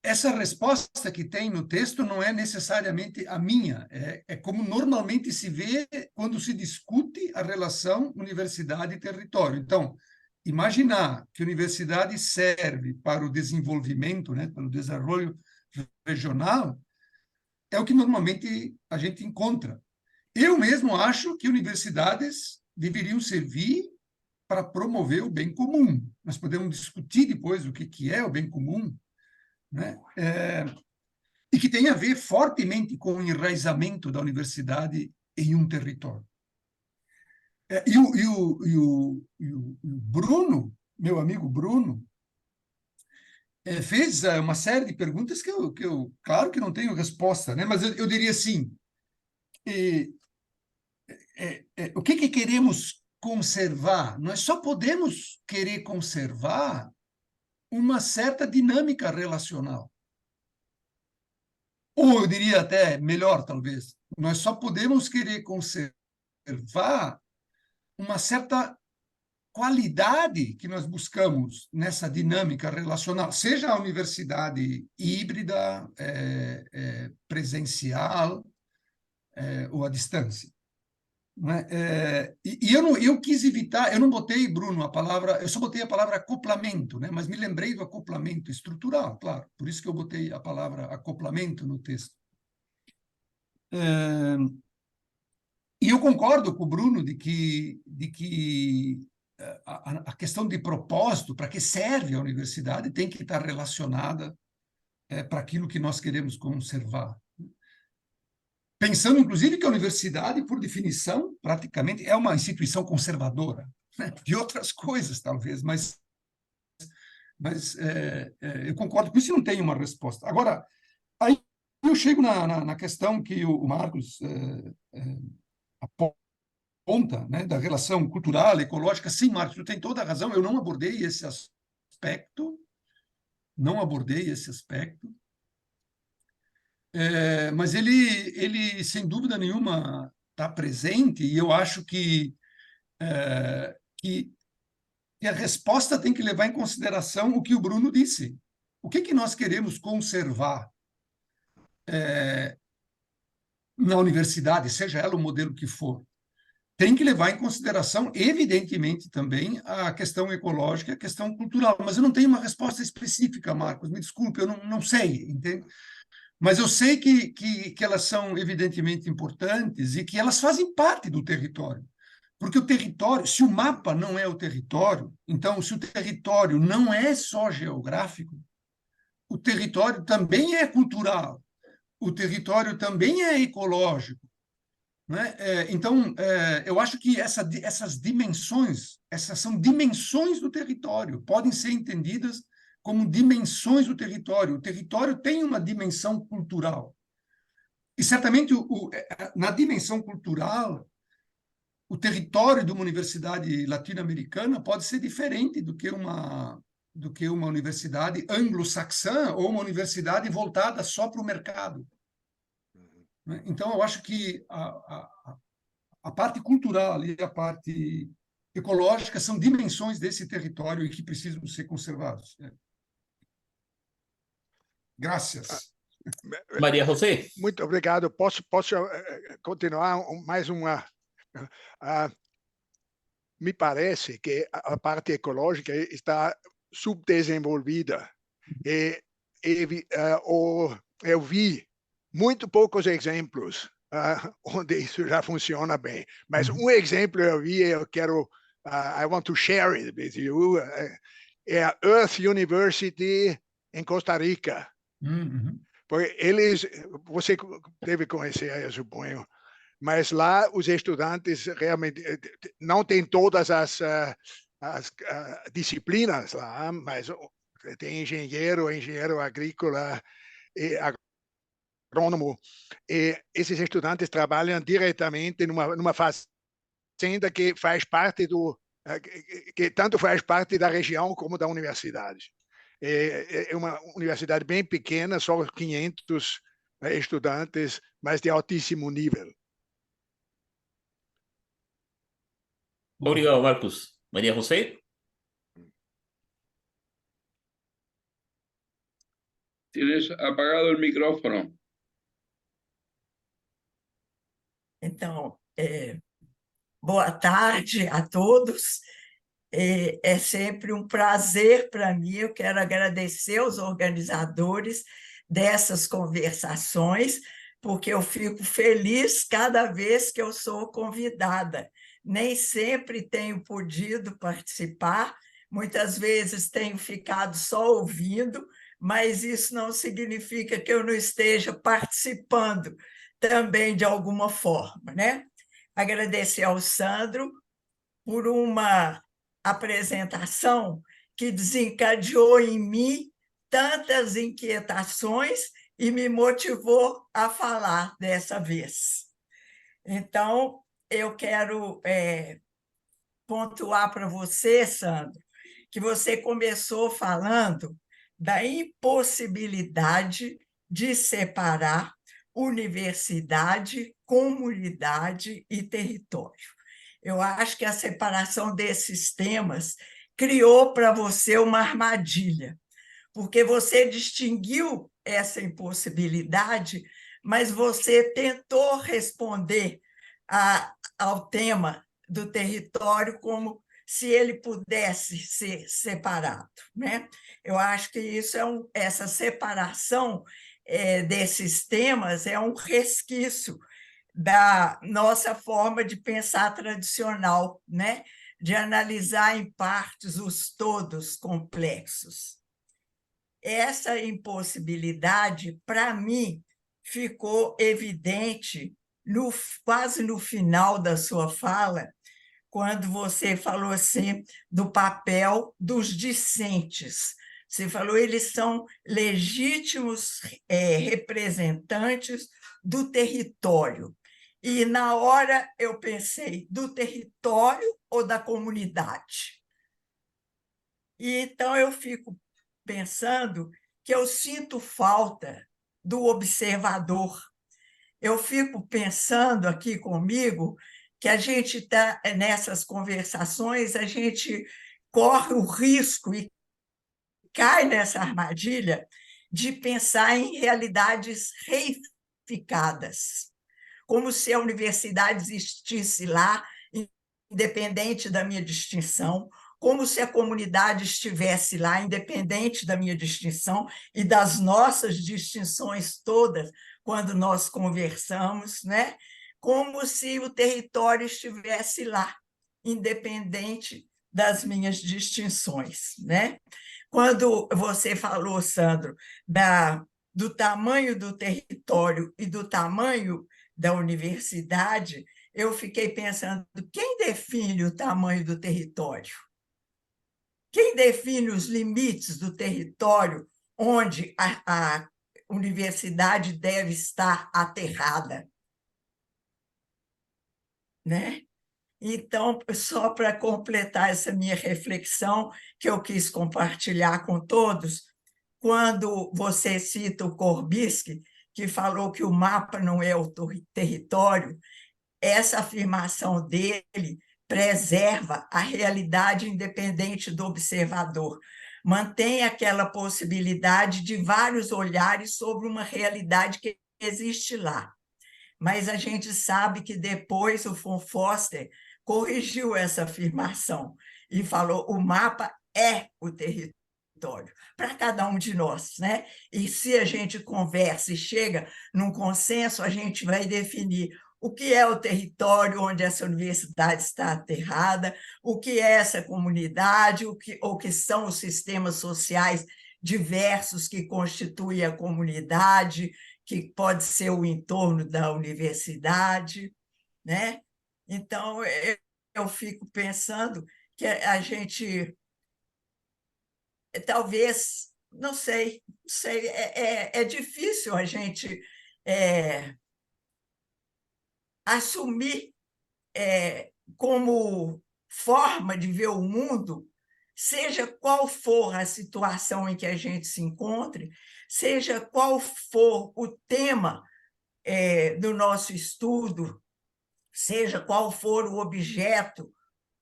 Essa resposta que tem no texto não é necessariamente a minha, é como normalmente se vê quando se discute a relação universidade e território. Então, imaginar que a universidade serve para o desenvolvimento, né, para o desenvolvimento regional, é o que normalmente a gente encontra. Eu mesmo acho que universidades deveriam servir para promover o bem comum. Nós podemos discutir depois o que é o bem comum, né? E que tem a ver fortemente com o enraizamento da universidade em um território. E o Bruno, meu amigo Bruno, fez uma série de perguntas que eu claro que não tenho resposta, né? Mas eu diria assim, o que queremos conservar? Nós só podemos querer conservar uma certa dinâmica relacional. ou eu diria até melhor, talvez, nós só podemos querer conservar uma certa qualidade que nós buscamos nessa dinâmica relacional, seja a universidade híbrida, presencial, ou à distância. Não é? Eu quis evitar, eu não botei, Bruno, a palavra, eu só botei a palavra acoplamento, né? Mas me lembrei do acoplamento estrutural, claro, por isso que eu botei a palavra acoplamento no texto. E eu concordo com o Bruno de que a questão de propósito, para que serve a universidade, tem que estar relacionada para aquilo que nós queremos conservar. Pensando, inclusive, que a universidade, por definição, praticamente é uma instituição conservadora, né? De outras coisas, talvez, mas eu concordo com isso e não tenho uma resposta. Agora, aí eu chego na questão que o Marcos aponta, né, da relação cultural, ecológica. Sim, Marcos, tu tem toda a razão, eu não abordei esse aspecto, mas ele, sem dúvida nenhuma, está presente, e eu acho que a resposta tem que levar em consideração o que o Bruno disse. O que nós queremos conservar na universidade, seja ela o modelo que for? Tem que levar em consideração, evidentemente, também a questão ecológica e a questão cultural. Mas eu não tenho uma resposta específica, Marcos, me desculpe, eu não sei, entende? Mas eu sei que elas são evidentemente importantes e que elas fazem parte do território. Porque o território, se o mapa não é o território, então, se o território não é só geográfico, o território também é cultural, o território também é ecológico, né? Então, eu acho que essas dimensões, essas são dimensões do território, podem ser entendidas como dimensões do território. O território tem uma dimensão cultural. E, certamente, na dimensão cultural, o território de uma universidade latino-americana pode ser diferente do que uma universidade anglo-saxã ou uma universidade voltada só para o mercado. Então, eu acho que a parte cultural e a parte ecológica são dimensões desse território e que precisam ser conservados. Graças. Maria José. Muito obrigado. Posso continuar mais uma? Me parece que a parte ecológica está subdesenvolvida. Eu vi muito poucos exemplos onde isso já funciona bem. Mas um exemplo eu vi, eu quero, I want to share it with you, é a Earth University em Costa Rica. Porque você deve conhecer, eu suponho, mas lá os estudantes realmente não têm todas as disciplinas lá, mas tem engenheiro agrícola, agrônomo, e esses estudantes trabalham diretamente numa fazenda que faz parte que tanto faz parte da região como da universidade. É uma universidade bem pequena, só 500 estudantes, mas de altíssimo nível. Obrigado, Marcos. María José. Tienes apagado el micrófono. Então, boa tarde a todos. É sempre um prazer para mim. Eu quero agradecer aos organizadores dessas conversações, porque eu fico feliz cada vez que eu sou convidada. Nem sempre tenho podido participar, muitas vezes tenho ficado só ouvindo, mas isso não significa que eu não esteja participando também de alguma forma, né? Agradecer ao Sandro por uma apresentação que desencadeou em mim tantas inquietações e me motivou a falar dessa vez. Então, eu quero pontuar para você, Sandro, que você começou falando da impossibilidade de separar universidade, comunidade e território. Eu acho que a separação desses temas criou para você uma armadilha, porque você distinguiu essa impossibilidade, mas você tentou responder ao tema do território como se ele pudesse ser separado, né? Eu acho que isso essa separação desses temas é um resquício da nossa forma de pensar tradicional, né? De analisar em partes os todos complexos. Essa impossibilidade, para mim, ficou evidente quase no final da sua fala, quando você falou assim do papel dos discentes. Você falou eles são legítimos representantes do território. E, na hora, eu pensei, do território ou da comunidade? E, então, eu fico pensando que eu sinto falta do observador. Eu fico pensando aqui comigo que a gente está nessas conversações, a gente corre o risco e cai nessa armadilha de pensar em realidades reificadas, como se a universidade existisse lá, independente da minha distinção, como se a comunidade estivesse lá, independente da minha distinção e das nossas distinções todas, quando nós conversamos, né? Como se o território estivesse lá, independente das minhas distinções, né? Quando você falou, Sandro, do tamanho do território e do tamanho da universidade, eu fiquei pensando, quem define o tamanho do território? Quem define os limites do território onde a universidade deve estar aterrada? Né? Então, só para completar essa minha reflexão, que eu quis compartilhar com todos, quando você cita o Korbisky, que falou que o mapa não é o território, essa afirmação dele preserva a realidade independente do observador, mantém aquela possibilidade de vários olhares sobre uma realidade que existe lá. Mas a gente sabe que depois o von Foster corrigiu essa afirmação e falou: o mapa é o território para cada um de nós, né? E se a gente conversa e chega num consenso, a gente vai definir o que é o território onde essa universidade está aterrada, o que é essa comunidade, o que são os sistemas sociais diversos que constituem a comunidade, que pode ser o entorno da universidade, né? Então, eu fico pensando que a gente, talvez, não sei, é difícil a gente assumir como forma de ver o mundo, seja qual for a situação em que a gente se encontre, seja qual for o tema do nosso estudo, seja qual for o objeto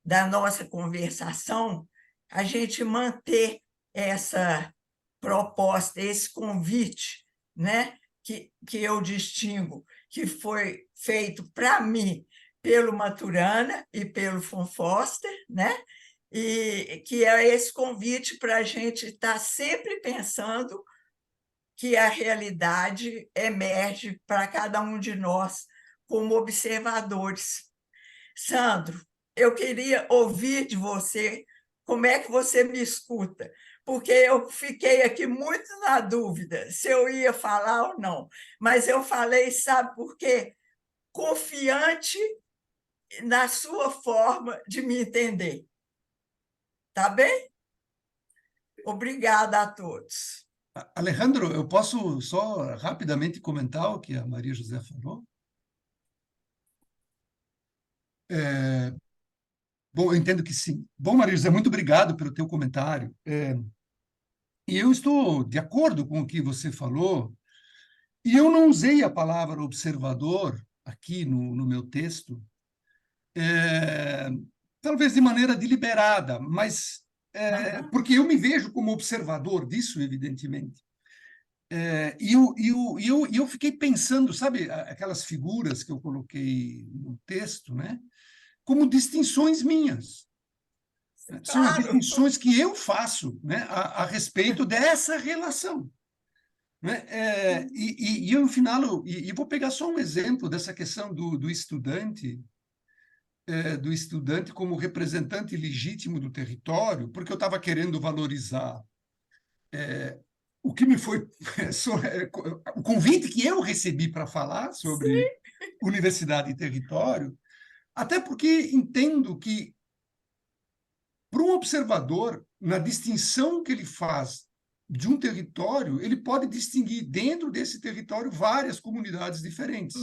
da nossa conversação, a gente manter essa proposta, esse convite, né, que eu distingo, que foi feito para mim pelo Maturana e pelo von Foster, né, e que é esse convite para a gente estar sempre pensando que a realidade emerge para cada um de nós como observadores. Sandro, eu queria ouvir de você como é que você me escuta, porque eu fiquei aqui muito na dúvida se eu ia falar ou não, mas eu falei, sabe por quê? Confiante na sua forma de me entender. Tá bem? Obrigada a todos. Alejandro, eu posso só rapidamente comentar o que a Maria José falou? Bom, eu entendo que sim. Bom, Maria José, muito obrigado pelo teu comentário. E eu estou de acordo com o que você falou, E eu não usei a palavra observador aqui no meu texto, talvez de maneira deliberada, mas porque eu me vejo como observador disso, evidentemente. E eu fiquei pensando, sabe, aquelas figuras que eu coloquei no texto, né, como distinções minhas. São as Claro. distinções que eu faço, né, a respeito dessa relação. Né? E eu, no final, eu vou pegar só um exemplo dessa questão do estudante, do estudante como representante legítimo do território, porque eu estava querendo valorizar o que me foi o convite que eu recebi para falar sobre universidade e território, até porque entendo que, para um observador, na distinção que ele faz de um território, ele pode distinguir dentro desse território várias comunidades diferentes.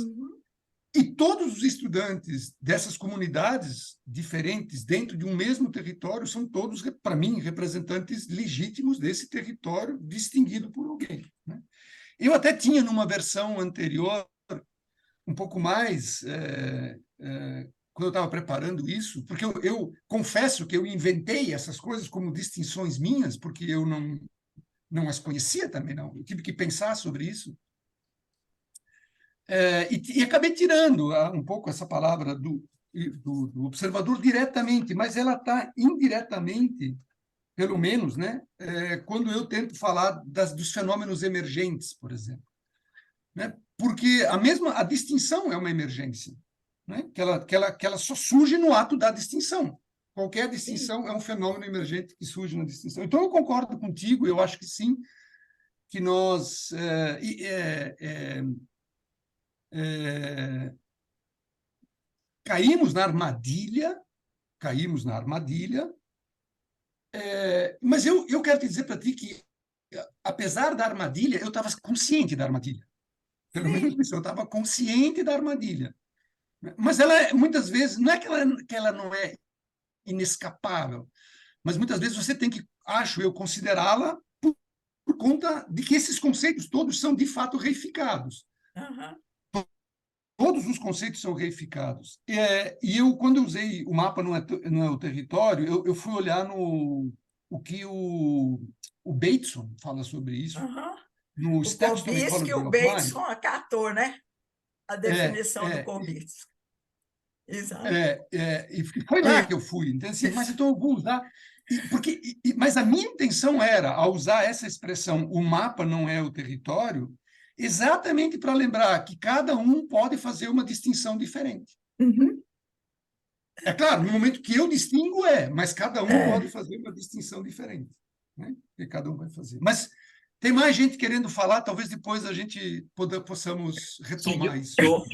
E todos os estudantes dessas comunidades diferentes dentro de um mesmo território são todos, para mim, representantes legítimos desse território distinguido por alguém. Né? Eu até tinha, numa versão anterior, um pouco mais, quando eu estava preparando isso, porque eu confesso que eu inventei essas coisas como distinções minhas, porque eu não as conhecia também, não. Eu tive que pensar sobre isso. E acabei tirando um pouco essa palavra do observador diretamente, mas ela está indiretamente, pelo menos, né, quando eu tento falar dos fenômenos emergentes, por exemplo. Né? Porque a distinção é uma emergência, né? que ela só surge no ato da distinção. Qualquer distinção é um fenômeno emergente que surge na distinção. Então, eu concordo contigo, eu acho que sim, que nós caímos na armadilha, mas eu quero te dizer para ti que, apesar da armadilha, eu estava consciente da armadilha. Pelo menos isso, eu estava consciente da armadilha. Mas ela, muitas vezes, não é que ela não é inescapável, mas muitas vezes você tem que, acho eu, considerá-la por conta de que esses conceitos todos são, de fato, reificados. Todos os conceitos são reificados. E eu, quando eu usei o mapa não é o território, eu fui olhar o que o Bateson fala sobre isso, no O Steps to Kobinsky, Ecology o of Mind. Bateson acatou, né? A definição do Kobinsky. Exato. E foi lá que eu fui. Então, assim, mas então eu vou usar. Mas a minha intenção era, ao usar essa expressão, o mapa não é o território, exatamente para lembrar que cada um pode fazer uma distinção diferente. É claro, no momento que eu distingo mas cada um pode fazer uma distinção diferente. Né? Que cada um vai fazer. Mas tem mais gente querendo falar, talvez depois a gente possamos retomar isso. Yo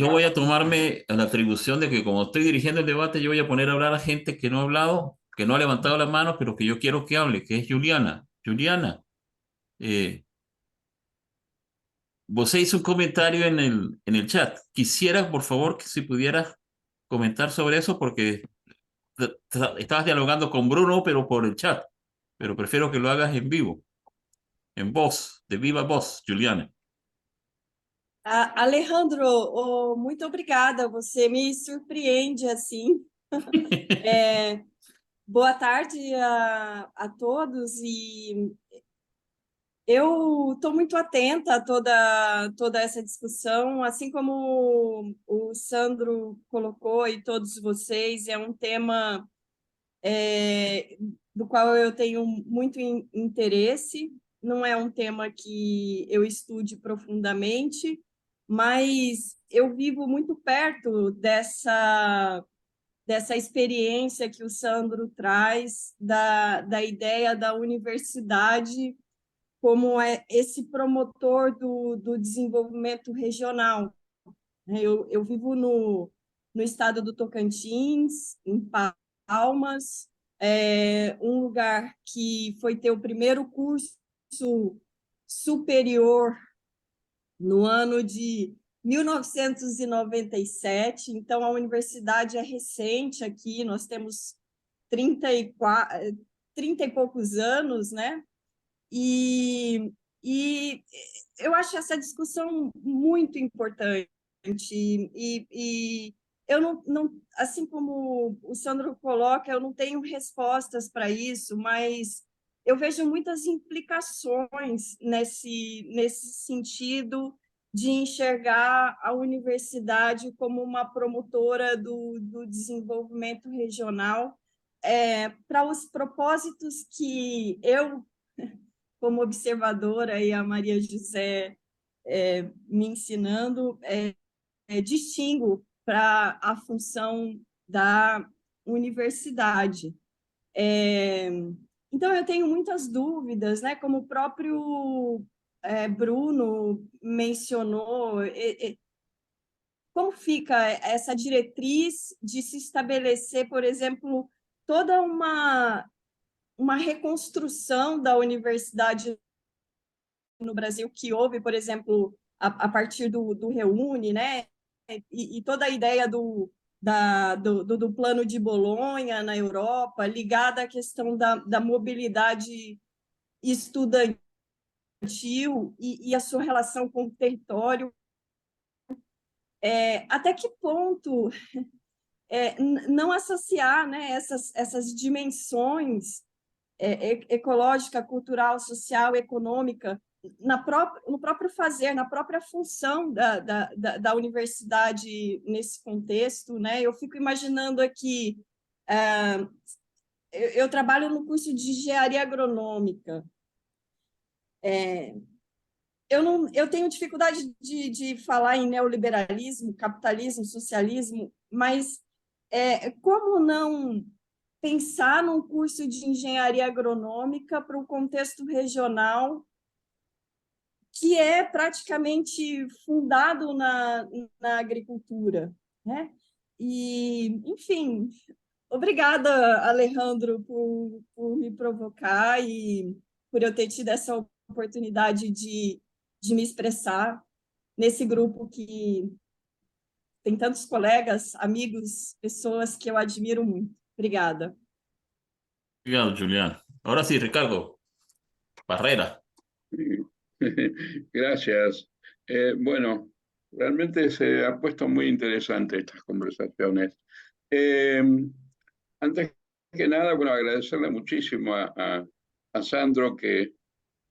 voy a tomarme la atribución de que, como estoy dirigiendo el debate, yo voy a poner a hablar a gente que no ha hablado, que no ha levantado las manos, pero que yo quiero que hable, que es Juliana. Juliana, vos hizo un comentario en el chat. Quisiera, por favor, que si pudieras comentar sobre eso, porque estabas dialogando con Bruno, pero por el chat. Pero prefiero que lo hagas en vivo, en voz, de viva voz, Juliana. Alejandro, muito obrigada, você me surpreende assim. Boa tarde a todos, e eu estou muito atenta a toda essa discussão, assim como o Sandro colocou e todos vocês, é um tema do qual eu tenho muito interesse, não é um tema que eu estude profundamente, mas eu vivo muito perto dessa experiência que o Sandro traz, da ideia da universidade como esse promotor do desenvolvimento regional. Eu vivo no estado do Tocantins, em Palmas, um lugar que foi ter o primeiro curso superior no ano de 1997, então a universidade é recente aqui, nós temos 30 e poucos anos, né? E E eu acho essa discussão muito importante. E eu não, assim como o Sandro coloca, eu não tenho respostas para isso, mas eu vejo muitas implicações nesse sentido de enxergar a universidade como uma promotora do desenvolvimento regional, para os propósitos que eu, como observadora, e a Maria José me ensinando, distingo para a função da universidade. Então, eu tenho muitas dúvidas, né? Como o próprio Bruno mencionou, como fica essa diretriz de se estabelecer, por exemplo, toda uma reconstrução da universidade no Brasil que houve, por exemplo, a partir do Reúne, né? E toda a ideia do plano de Bolonha na Europa, ligada à questão da mobilidade estudantil e a sua relação com o território. Até que ponto não associar, né, essas dimensões ecológica, cultural, social, econômica, no próprio fazer, na própria função da universidade nesse contexto, né? Eu fico imaginando aqui, eu trabalho no curso de engenharia agronômica. Eu tenho dificuldade de falar em neoliberalismo, capitalismo, socialismo, mas como não pensar num curso de engenharia agronômica para um contexto regional que é praticamente fundado na agricultura, né? E, enfim, obrigada, Alejandro, por me provocar e por eu ter tido essa oportunidade de me expressar nesse grupo que tem tantos colegas, amigos, pessoas que eu admiro muito. Obrigada. Obrigado, Julián. Ahora sí, Ricardo Barrera. Gracias. Bueno, realmente se ha puesto muy interesante estas conversaciones. Antes que nada, bueno, agradecerle muchísimo a Sandro que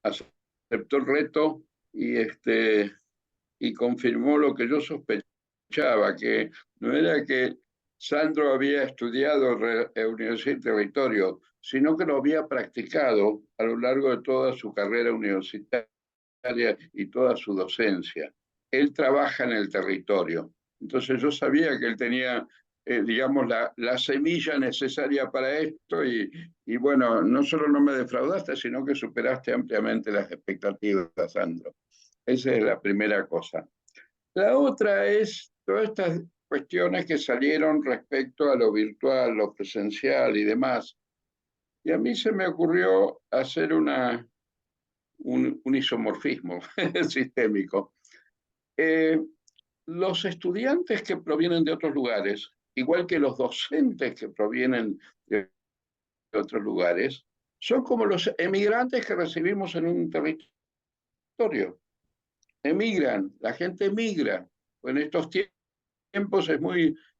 aceptó el reto y confirmó lo que yo sospechaba, que no era que Sandro había estudiado Universidad y Territorio, sino que lo había practicado a lo largo de toda su carrera universitaria y toda su docencia. Él trabaja en el territorio. Entonces yo sabía que él tenía, digamos, la semilla necesaria para esto y bueno, no solo no me defraudaste, sino que superaste ampliamente las expectativas, Sandro. Esa es la primera cosa. La otra es todas estas cuestiones que salieron respecto a lo virtual, lo presencial y demás. Y a mí se me ocurrió hacer un isomorfismo sistémico. Los estudiantes que provienen de otros lugares, igual que los docentes que provienen de otros lugares, son como los emigrantes que recibimos en un territorio. Emigran, la gente emigra. En estos tiempos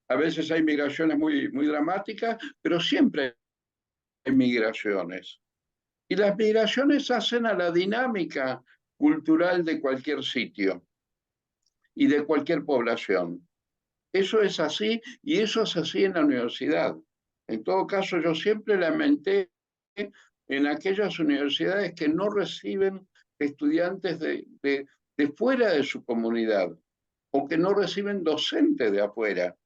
a veces hay migraciones muy dramáticas, pero siempre hay migraciones. Y las migraciones hacen a la dinámica cultural de cualquier sitio y de cualquier población. Eso es así y eso es así en la universidad. En todo caso, yo siempre lamenté en aquellas universidades que no reciben estudiantes de fuera de su comunidad o que no reciben docentes de afuera,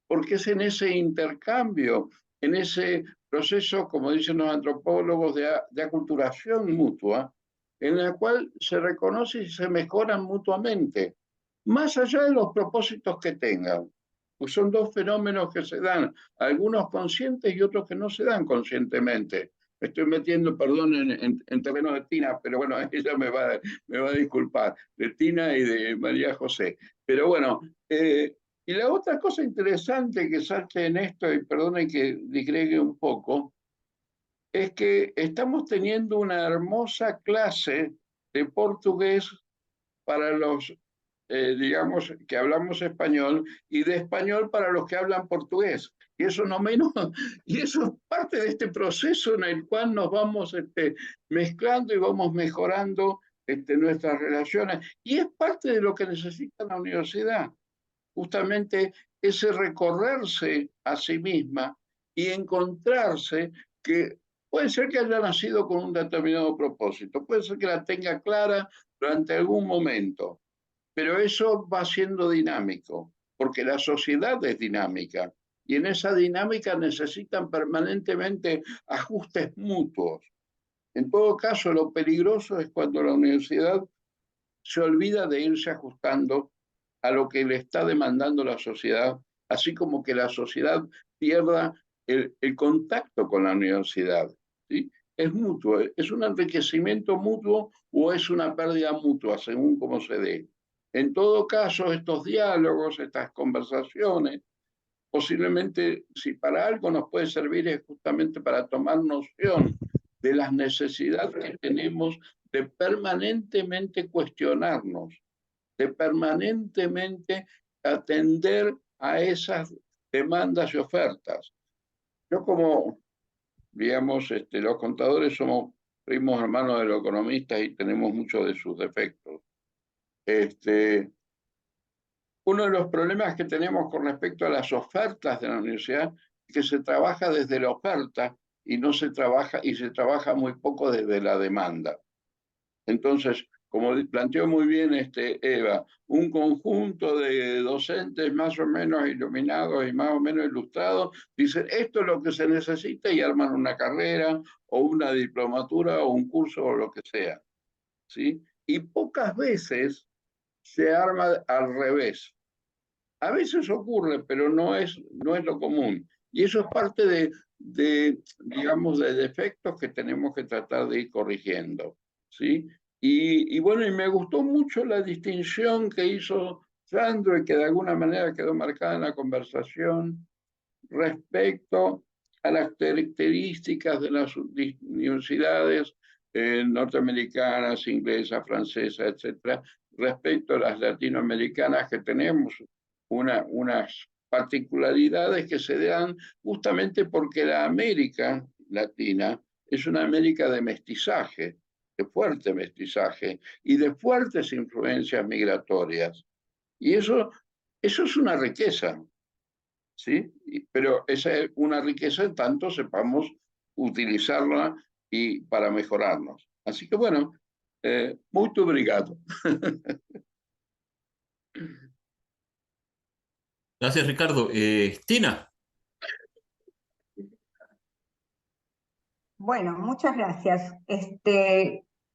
porque es en ese intercambio, en ese proceso, como dicen los antropólogos, de aculturación mutua, en la cual se reconoce y se mejoran mutuamente, más allá de los propósitos que tengan. Pues son dos fenómenos que se dan, algunos conscientes y otros que no se dan conscientemente. Me estoy metiendo, perdón, en terreno de Tina, pero bueno, ella me va a disculpar, de Tina y de María José. Pero bueno, y la otra cosa interesante que salte en esto, y perdonen que digregue un poco, es que estamos teniendo una hermosa clase de portugués para los, digamos, que hablamos español, y de español para los que hablan portugués. Y eso no menos, y eso es parte de este proceso en el cual nos vamos mezclando y vamos mejorando nuestras relaciones. Y es parte de lo que necesita la universidad, justamente ese recorrerse a sí misma y encontrarse, que puede ser que haya nacido con un determinado propósito, puede ser que la tenga clara durante algún momento, pero eso va siendo dinámico, porque la sociedad es dinámica, y en esa dinámica necesitan permanentemente ajustes mutuos. En todo caso, lo peligroso es cuando la universidad se olvida de irse ajustando a lo que le está demandando la sociedad, así como que la sociedad pierda el contacto con la universidad, ¿sí? Es mutuo, es un enriquecimiento mutuo o es una pérdida mutua, según cómo se dé. En todo caso, estos diálogos, estas conversaciones, posiblemente, si para algo nos puede servir, es justamente para tomar noción de las necesidades que tenemos de permanentemente cuestionarnos, de permanentemente atender a esas demandas y ofertas. Yo, como, digamos, los contadores somos primos hermanos de los economistas y tenemos muchos de sus defectos. Uno de los problemas que tenemos con respecto a las ofertas de la universidad es que se trabaja desde la oferta y no se trabaja, y se trabaja muy poco desde la demanda. Entonces, como planteó muy bien Eva, un conjunto de docentes más o menos iluminados y más o menos ilustrados dicen, esto es lo que se necesita, y arman una carrera o una diplomatura o un curso o lo que sea, ¿sí? Y pocas veces se arma al revés. A veces ocurre, pero no es lo común. Y eso es parte digamos, de defectos que tenemos que tratar de ir corrigiendo, ¿sí? Y bueno, y me gustó mucho la distinción que hizo Sandro, y que de alguna manera quedó marcada en la conversación, respecto a las características de las universidades norteamericanas, inglesas, francesas, etcétera, respecto a las latinoamericanas, que tenemos unas particularidades que se dan justamente porque la América Latina es una América de mestizaje, de fuerte mestizaje y de fuertes influencias migratorias. Y eso es una riqueza, ¿sí? Pero esa es una riqueza en tanto sepamos utilizarla y para mejorarnos. Así que bueno, muito obrigado. Gracias, Ricardo. Tina. Bueno, muchas gracias.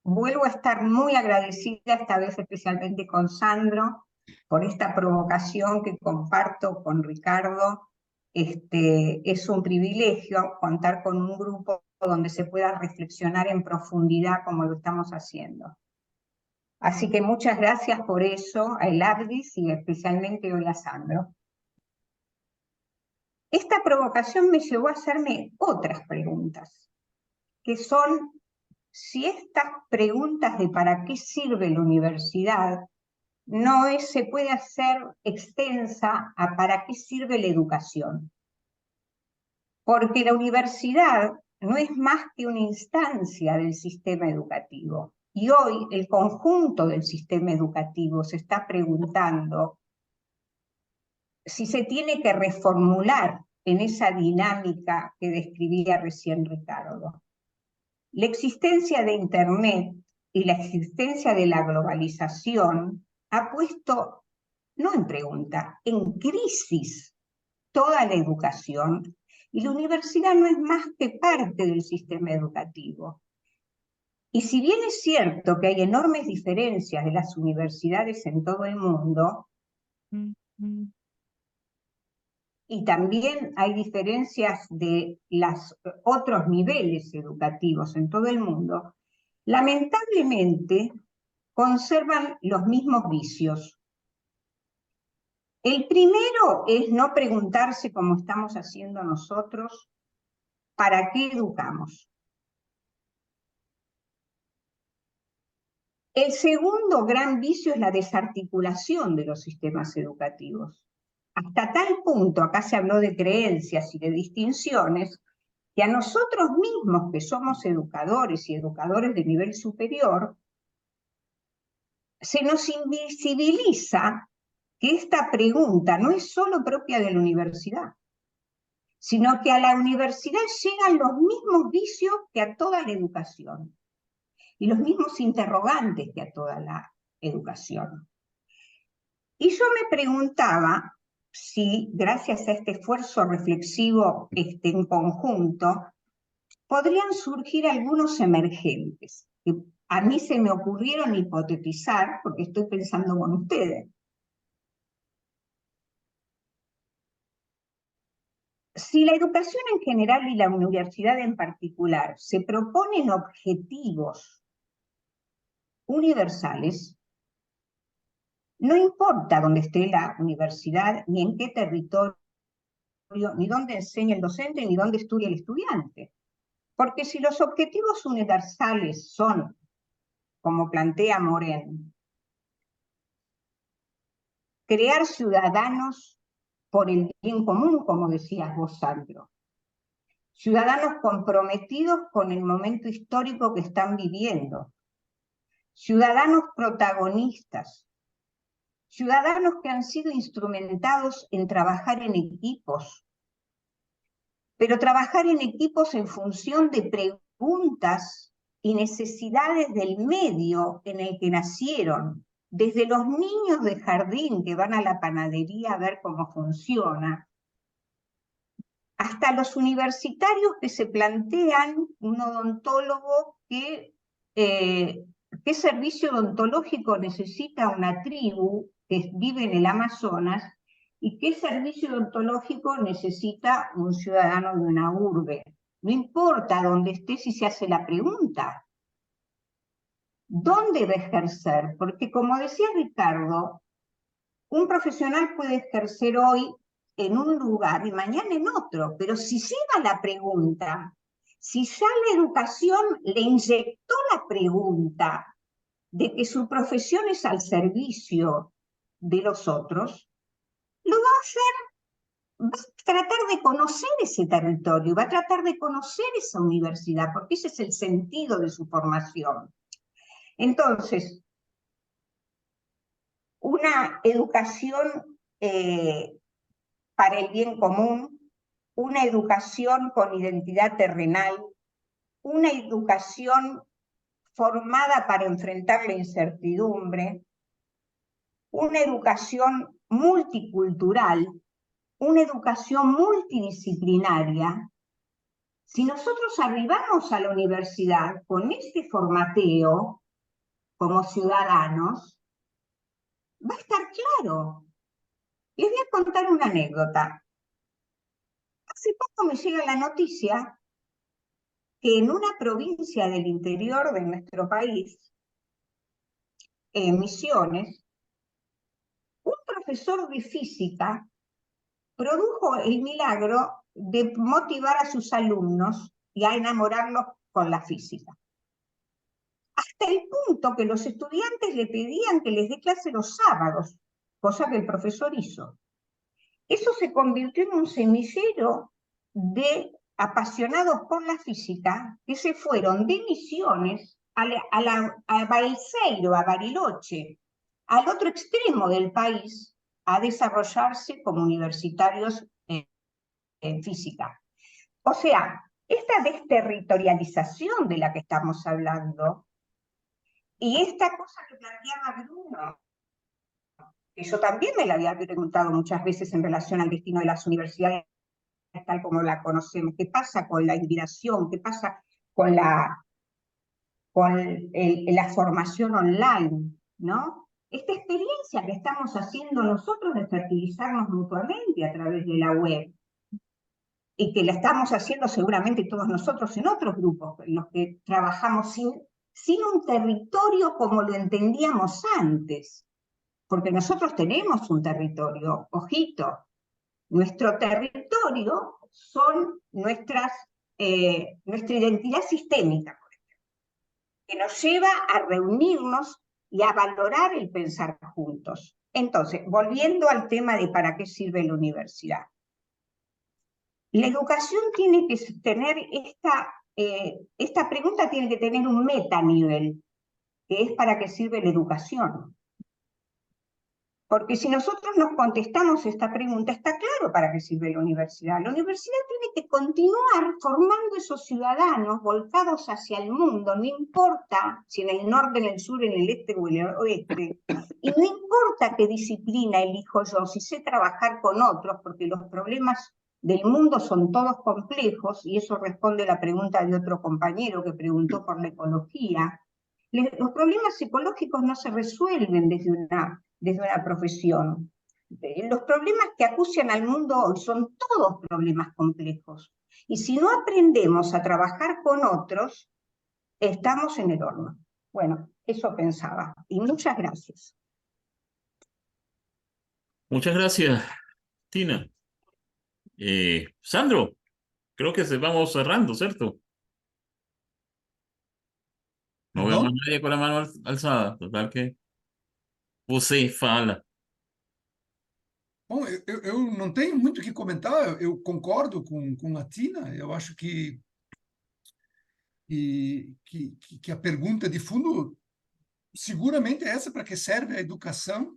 Vuelvo a estar muy agradecida, esta vez especialmente con Sandro, por esta provocación que comparto con Ricardo. Es un privilegio contar con un grupo donde se pueda reflexionar en profundidad como lo estamos haciendo. Así que muchas gracias por eso a Elabdis y especialmente hoy a Sandro. Esta provocación me llevó a hacerme otras preguntas, que son si estas preguntas de para qué sirve la universidad se puede hacer extensa a para qué sirve la educación. Porque la universidad no es más que una instancia del sistema educativo. Y hoy el conjunto del sistema educativo se está preguntando si se tiene que reformular en esa dinámica que describía recién Ricardo. La existencia de Internet y la existencia de la globalización ha puesto, no en pregunta, en crisis toda la educación, y la universidad no es más que parte del sistema educativo. Y si bien es cierto que hay enormes diferencias de las universidades en todo el mundo, y también hay diferencias de los otros niveles educativos en todo el mundo, lamentablemente conservan los mismos vicios. El primero es no preguntarse, como estamos haciendo nosotros, ¿para qué educamos? El segundo gran vicio es la desarticulación de los sistemas educativos. Hasta tal punto, acá se habló de creencias y de distinciones, que a nosotros mismos, que somos educadores y educadores de nivel superior, se nos invisibiliza que esta pregunta no es solo propia de la universidad, sino que a la universidad llegan los mismos vicios que a toda la educación, y los mismos interrogantes que a toda la educación. Y yo me preguntaba si, gracias a este esfuerzo reflexivo en conjunto, podrían surgir algunos emergentes, que a mí se me ocurrieron hipotetizar, porque estoy pensando con ustedes. Si la educación en general y la universidad en particular se proponen objetivos universales, no importa dónde esté la universidad, ni en qué territorio, ni dónde enseña el docente, ni dónde estudia el estudiante. Porque si los objetivos universales son, como plantea Moren, crear ciudadanos por el bien común, como decías vos, Sandro, ciudadanos comprometidos con el momento histórico que están viviendo, ciudadanos protagonistas, ciudadanos que han sido instrumentados en trabajar en equipos, pero trabajar en equipos en función de preguntas y necesidades del medio en el que nacieron, desde los niños de jardín que van a la panadería a ver cómo funciona, hasta los universitarios que se plantean un odontólogo qué servicio odontológico necesita una tribu que vive en el Amazonas y qué servicio odontológico necesita un ciudadano de una urbe. No importa dónde esté si se hace la pregunta. ¿Dónde va a ejercer? Porque como decía Ricardo, un profesional puede ejercer hoy en un lugar y mañana en otro, pero si lleva la pregunta, si ya la educación le inyectó la pregunta de que su profesión es al servicio de los otros, lo va a hacer, va a tratar de conocer ese territorio, va a tratar de conocer esa universidad, porque ese es el sentido de su formación. Entonces, una educación para el bien común, una educación con identidad terrenal, una educación formada para enfrentar la incertidumbre, una educación multicultural, una educación multidisciplinaria. Si nosotros arribamos a la universidad con este formateo como ciudadanos, va a estar claro. Les voy a contar una anécdota. Hace poco me llega la noticia que en una provincia del interior de nuestro país, en Misiones, un profesor de física produjo el milagro de motivar a sus alumnos y a enamorarlos con la física. Hasta el punto que los estudiantes le pedían que les dé clase los sábados, cosa que el profesor hizo. Eso se convirtió en un semillero de apasionados por la física que se fueron de Misiones a Balseiro, a Bariloche, al otro extremo del país, a desarrollarse como universitarios en física. O sea, esta desterritorialización de la que estamos hablando, y esta cosa que planteaba Bruno, que yo también me la había preguntado muchas veces en relación al destino de las universidades tal como la conocemos, qué pasa con la hibridación, qué pasa con la formación online, ¿no? Esta experiencia que estamos haciendo nosotros de fertilizarnos mutuamente a través de la web, y que la estamos haciendo seguramente todos nosotros en otros grupos, en los que trabajamos sin un territorio como lo entendíamos antes, porque nosotros tenemos un territorio, ojito, nuestro territorio son nuestra identidad sistémica, por ejemplo, que nos lleva a reunirnos y a valorar el pensar juntos. Entonces, volviendo al tema de para qué sirve la universidad. La educación tiene que tener esta pregunta tiene que tener un metanivel, que es para qué sirve la educación. Porque si nosotros nos contestamos esta pregunta, está claro para qué sirve la universidad. La universidad tiene que continuar formando esos ciudadanos volcados hacia el mundo, no importa si en el norte, en el sur, en el este o en el oeste, y no importa qué disciplina elijo yo, si sé trabajar con otros, porque los problemas del mundo son todos complejos, y eso responde a la pregunta de otro compañero que preguntó por la ecología. Los problemas ecológicos no se resuelven desde una profesión. Los problemas que acucian al mundo hoy son todos problemas complejos. Y si no aprendemos a trabajar con otros, estamos en el horno. Bueno, eso pensaba. Y muchas gracias. Muchas gracias, Tina. Sandro, creo que se vamos cerrando, ¿cierto? No veo más Perdão? nadie con la mano alzada. Total que você fala. Bom, eu não tenho muito o que comentar, eu concordo com a Tina, eu acho que a pergunta de fundo seguramente é essa, para que serve a educação,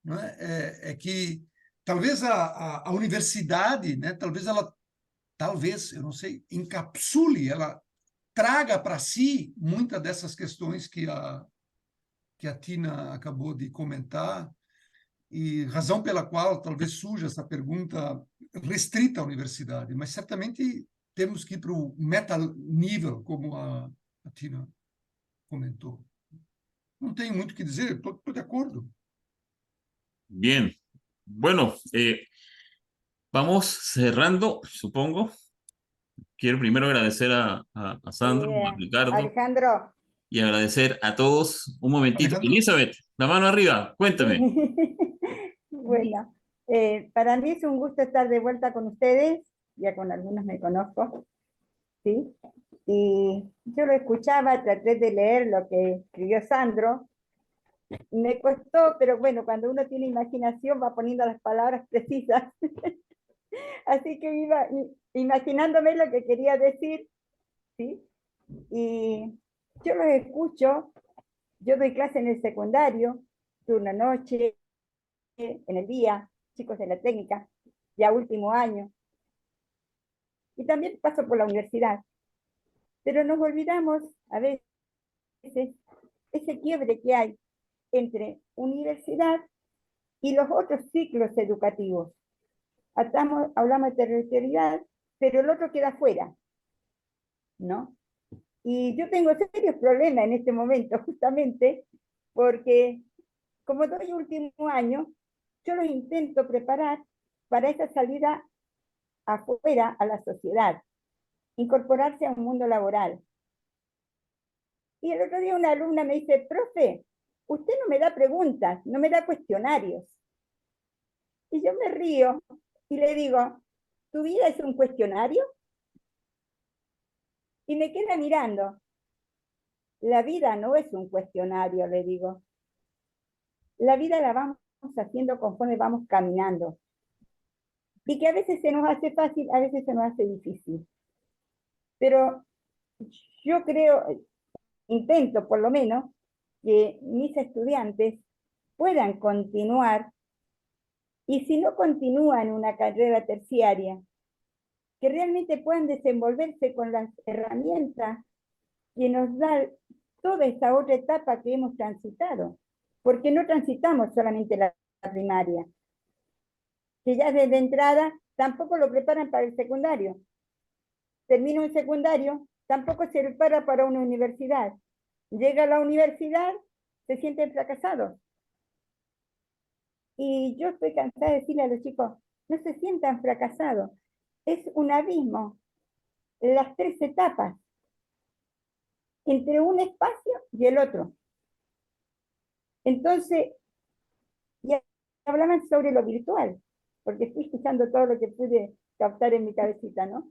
não é? É que talvez a universidade, né, talvez, eu não sei, encapsule, ela traga para si muitas dessas questões que a Tina acabou de comentar, e razão pela qual talvez surja essa pergunta restrita à universidade, mas certamente temos que ir para o metanível, como a Tina comentou. Não tenho muito o que dizer, estou de acordo. Bien. Bueno, vamos cerrando, supongo. Quiero primero agradecer a Sandro, a Ricardo, Alejandro. y agradecer a todos. Un momentito. Alejandro. Elizabeth, la mano arriba, cuéntame. Bueno, para mí es un gusto estar de vuelta con ustedes, ya con algunos me conozco, ¿sí? Y yo lo escuchaba, traté de leer lo que escribió Sandro, me costó, pero bueno, cuando uno tiene imaginación va poniendo las palabras precisas, así que iba imaginándome lo que quería decir, ¿sí? Y yo los escucho, yo doy clase en el secundario, turno noche, en el día, chicos de la técnica, ya último año, y también paso por la universidad, pero nos olvidamos a veces ese quiebre que hay entre universidad y los otros ciclos educativos. Hablamos de territorialidad, pero el otro queda fuera, ¿no? Y yo tengo serios problemas en este momento, justamente, porque como doy último año, yo los intento preparar para esa salida afuera a la sociedad, incorporarse a un mundo laboral. Y el otro día una alumna me dice, profe, usted no me da preguntas, no me da cuestionarios. Y yo me río y le digo, ¿tu vida es un cuestionario? Y me queda mirando. La vida no es un cuestionario, le digo. La vida la vamos haciendo conforme vamos caminando. Y que a veces se nos hace fácil, a veces se nos hace difícil. Pero yo creo, intento por lo menos, que mis estudiantes puedan continuar, y si no continúan una carrera terciaria, que realmente puedan desenvolverse con las herramientas que nos da toda esta otra etapa que hemos transitado, porque no transitamos solamente la primaria, que ya desde entrada tampoco lo preparan para el secundario. Termina un secundario, tampoco se prepara para una universidad. Llega a la universidad, se sienten fracasados. Y yo estoy cansada de decirle a los chicos, no se sientan fracasados. Es un abismo, las tres etapas, entre un espacio y el otro. Entonces, ya hablaban sobre lo virtual, porque estoy escuchando todo lo que pude captar en mi cabecita, ¿no?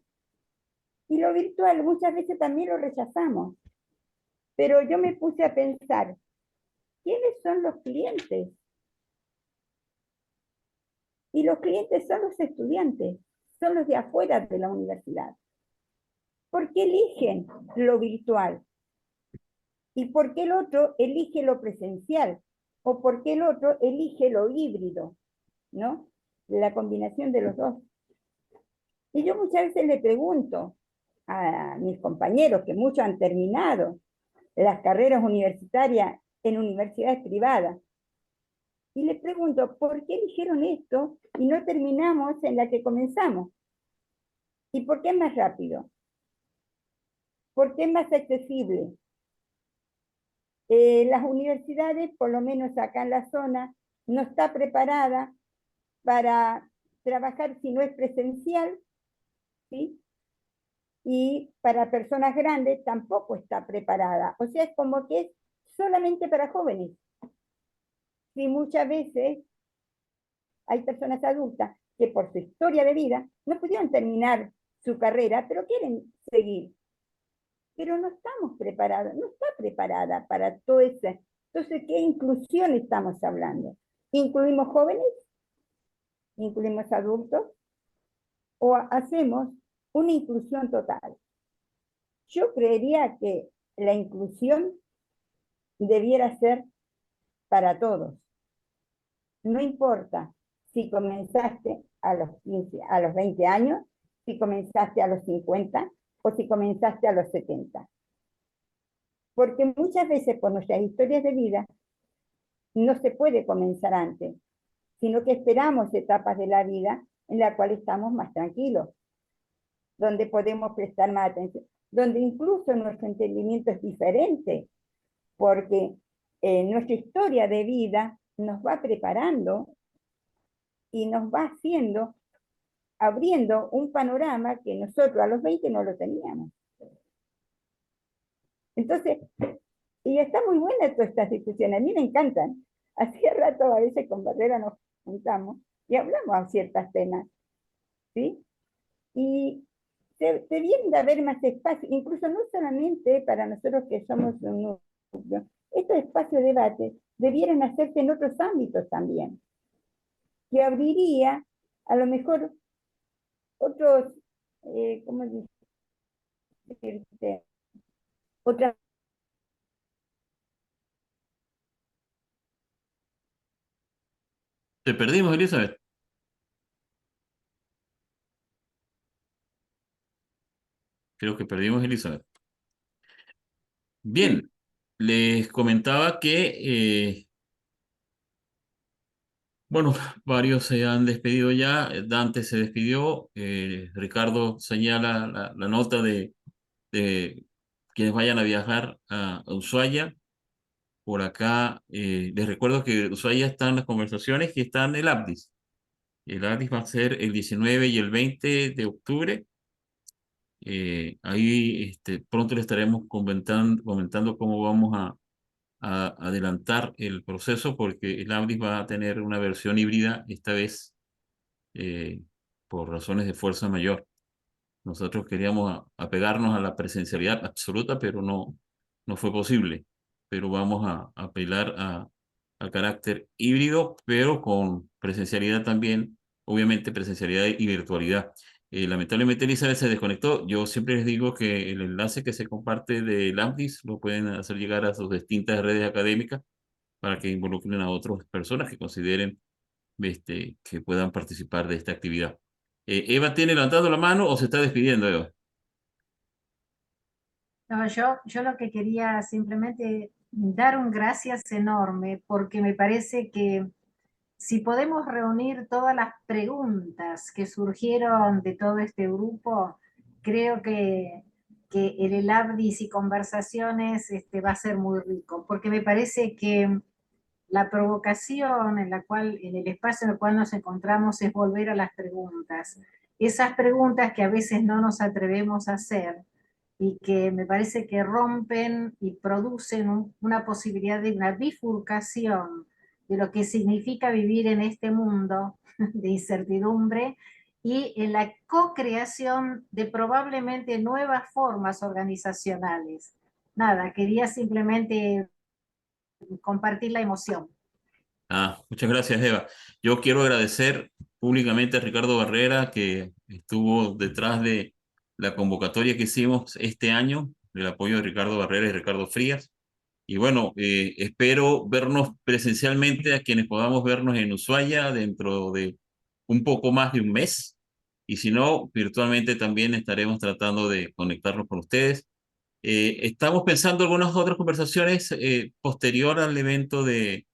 Y lo virtual muchas veces también lo rechazamos. Pero yo me puse a pensar, ¿quiénes son los clientes? Y los clientes son los estudiantes, son los de afuera de la universidad. ¿Por qué eligen lo virtual? ¿Y por qué el otro elige lo presencial? ¿O por qué el otro elige lo híbrido? ¿No? La combinación de los dos. Y yo muchas veces le pregunto a mis compañeros, que muchos han terminado las carreras universitarias en universidades privadas, y le pregunto, ¿por qué eligieron esto y no terminamos en la que comenzamos? ¿Y por qué es más rápido? ¿Por qué es más accesible? Las universidades, por lo menos acá en la zona, no está preparada para trabajar si no es presencial, ¿sí? Y para personas grandes tampoco está preparada. O sea, es como que es solamente para jóvenes. Y muchas veces hay personas adultas que por su historia de vida no pudieron terminar su carrera, pero quieren seguir. Pero no estamos preparados, no está preparada para todo eso. Entonces, ¿qué inclusión estamos hablando? ¿Incluimos jóvenes? ¿Incluimos adultos? ¿O hacemos una inclusión total? Yo creería que la inclusión debiera ser para todos. No importa si comenzaste a los 15, a los 20 años, si comenzaste a los 50 o si comenzaste a los 70. Porque muchas veces por nuestras historias de vida no se puede comenzar antes, sino que esperamos etapas de la vida en la cual estamos más tranquilos, donde podemos prestar más atención, donde incluso nuestro entendimiento es diferente, porque nuestra historia de vida nos va preparando y nos va haciendo, abriendo un panorama que nosotros a los 20 no lo teníamos. Entonces, y está muy buena todas estas discusiones, a mí me encantan. Hacía rato a veces con Barrera nos juntamos y hablamos a ciertas temas, ¿sí? Y debiendo haber más espacio, incluso no solamente para nosotros que somos un núcleo, estos espacios de debate debieran hacerse en otros ámbitos también, que abriría a lo mejor otros, ¿cómo decirte? Otras. Te perdimos, Elizabeth. Creo que perdimos a Elizabeth. Bien, les comentaba que, bueno, varios se han despedido ya. Dante se despidió. Ricardo señala la nota de quienes vayan a viajar a Ushuaia. Por acá, les recuerdo que en Ushuaia están las conversaciones que están el APDIS. El APDIS va a ser el 19 y el 20 de octubre. Ahí pronto le estaremos comentando cómo vamos a adelantar el proceso, porque el APDIS va a tener una versión híbrida esta vez, por razones de fuerza mayor. Nosotros queríamos apegarnos a la presencialidad absoluta, pero no fue posible. Pero vamos a apelar al carácter híbrido, pero con presencialidad también, obviamente presencialidad y virtualidad. Lamentablemente Elizabeth se desconectó. Yo siempre les digo que el enlace que se comparte de LAMDIS lo pueden hacer llegar a sus distintas redes académicas para que involucren a otras personas que consideren que puedan participar de esta actividad. ¿Eva tiene levantado la mano o se está despidiendo, Eva? No, yo lo que quería simplemente dar un gracias enorme, porque me parece que si podemos reunir todas las preguntas que surgieron de todo este grupo, creo que el ABDIS y conversaciones va a ser muy rico, porque me parece que la provocación en el espacio en el cual nos encontramos es volver a las preguntas. Esas preguntas que a veces no nos atrevemos a hacer y que me parece que rompen y producen una posibilidad de una bifurcación de lo que significa vivir en este mundo de incertidumbre y en la co-creación de probablemente nuevas formas organizacionales. Nada, quería simplemente compartir la emoción. Muchas gracias, Eva. Yo quiero agradecer públicamente a Ricardo Barrera, que estuvo detrás de la convocatoria que hicimos este año, el apoyo de Ricardo Barrera y Ricardo Frías. Y bueno, espero vernos presencialmente a quienes podamos vernos en Ushuaia dentro de un poco más de un mes. Y si no, virtualmente también estaremos tratando de conectarnos con ustedes. Estamos pensando algunas otras conversaciones posterior al evento de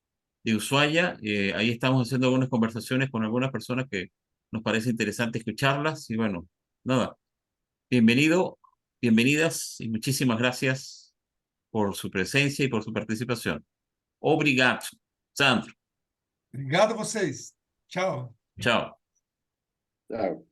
Ushuaia. Ahí estamos haciendo algunas conversaciones con algunas personas que nos parece interesante escucharlas. Y bueno, nada, bienvenido, bienvenidas y muchísimas gracias por su presencia y por su participación. Obrigado, Sandro. Obrigado a vocês. Tchau. Chao. Claro.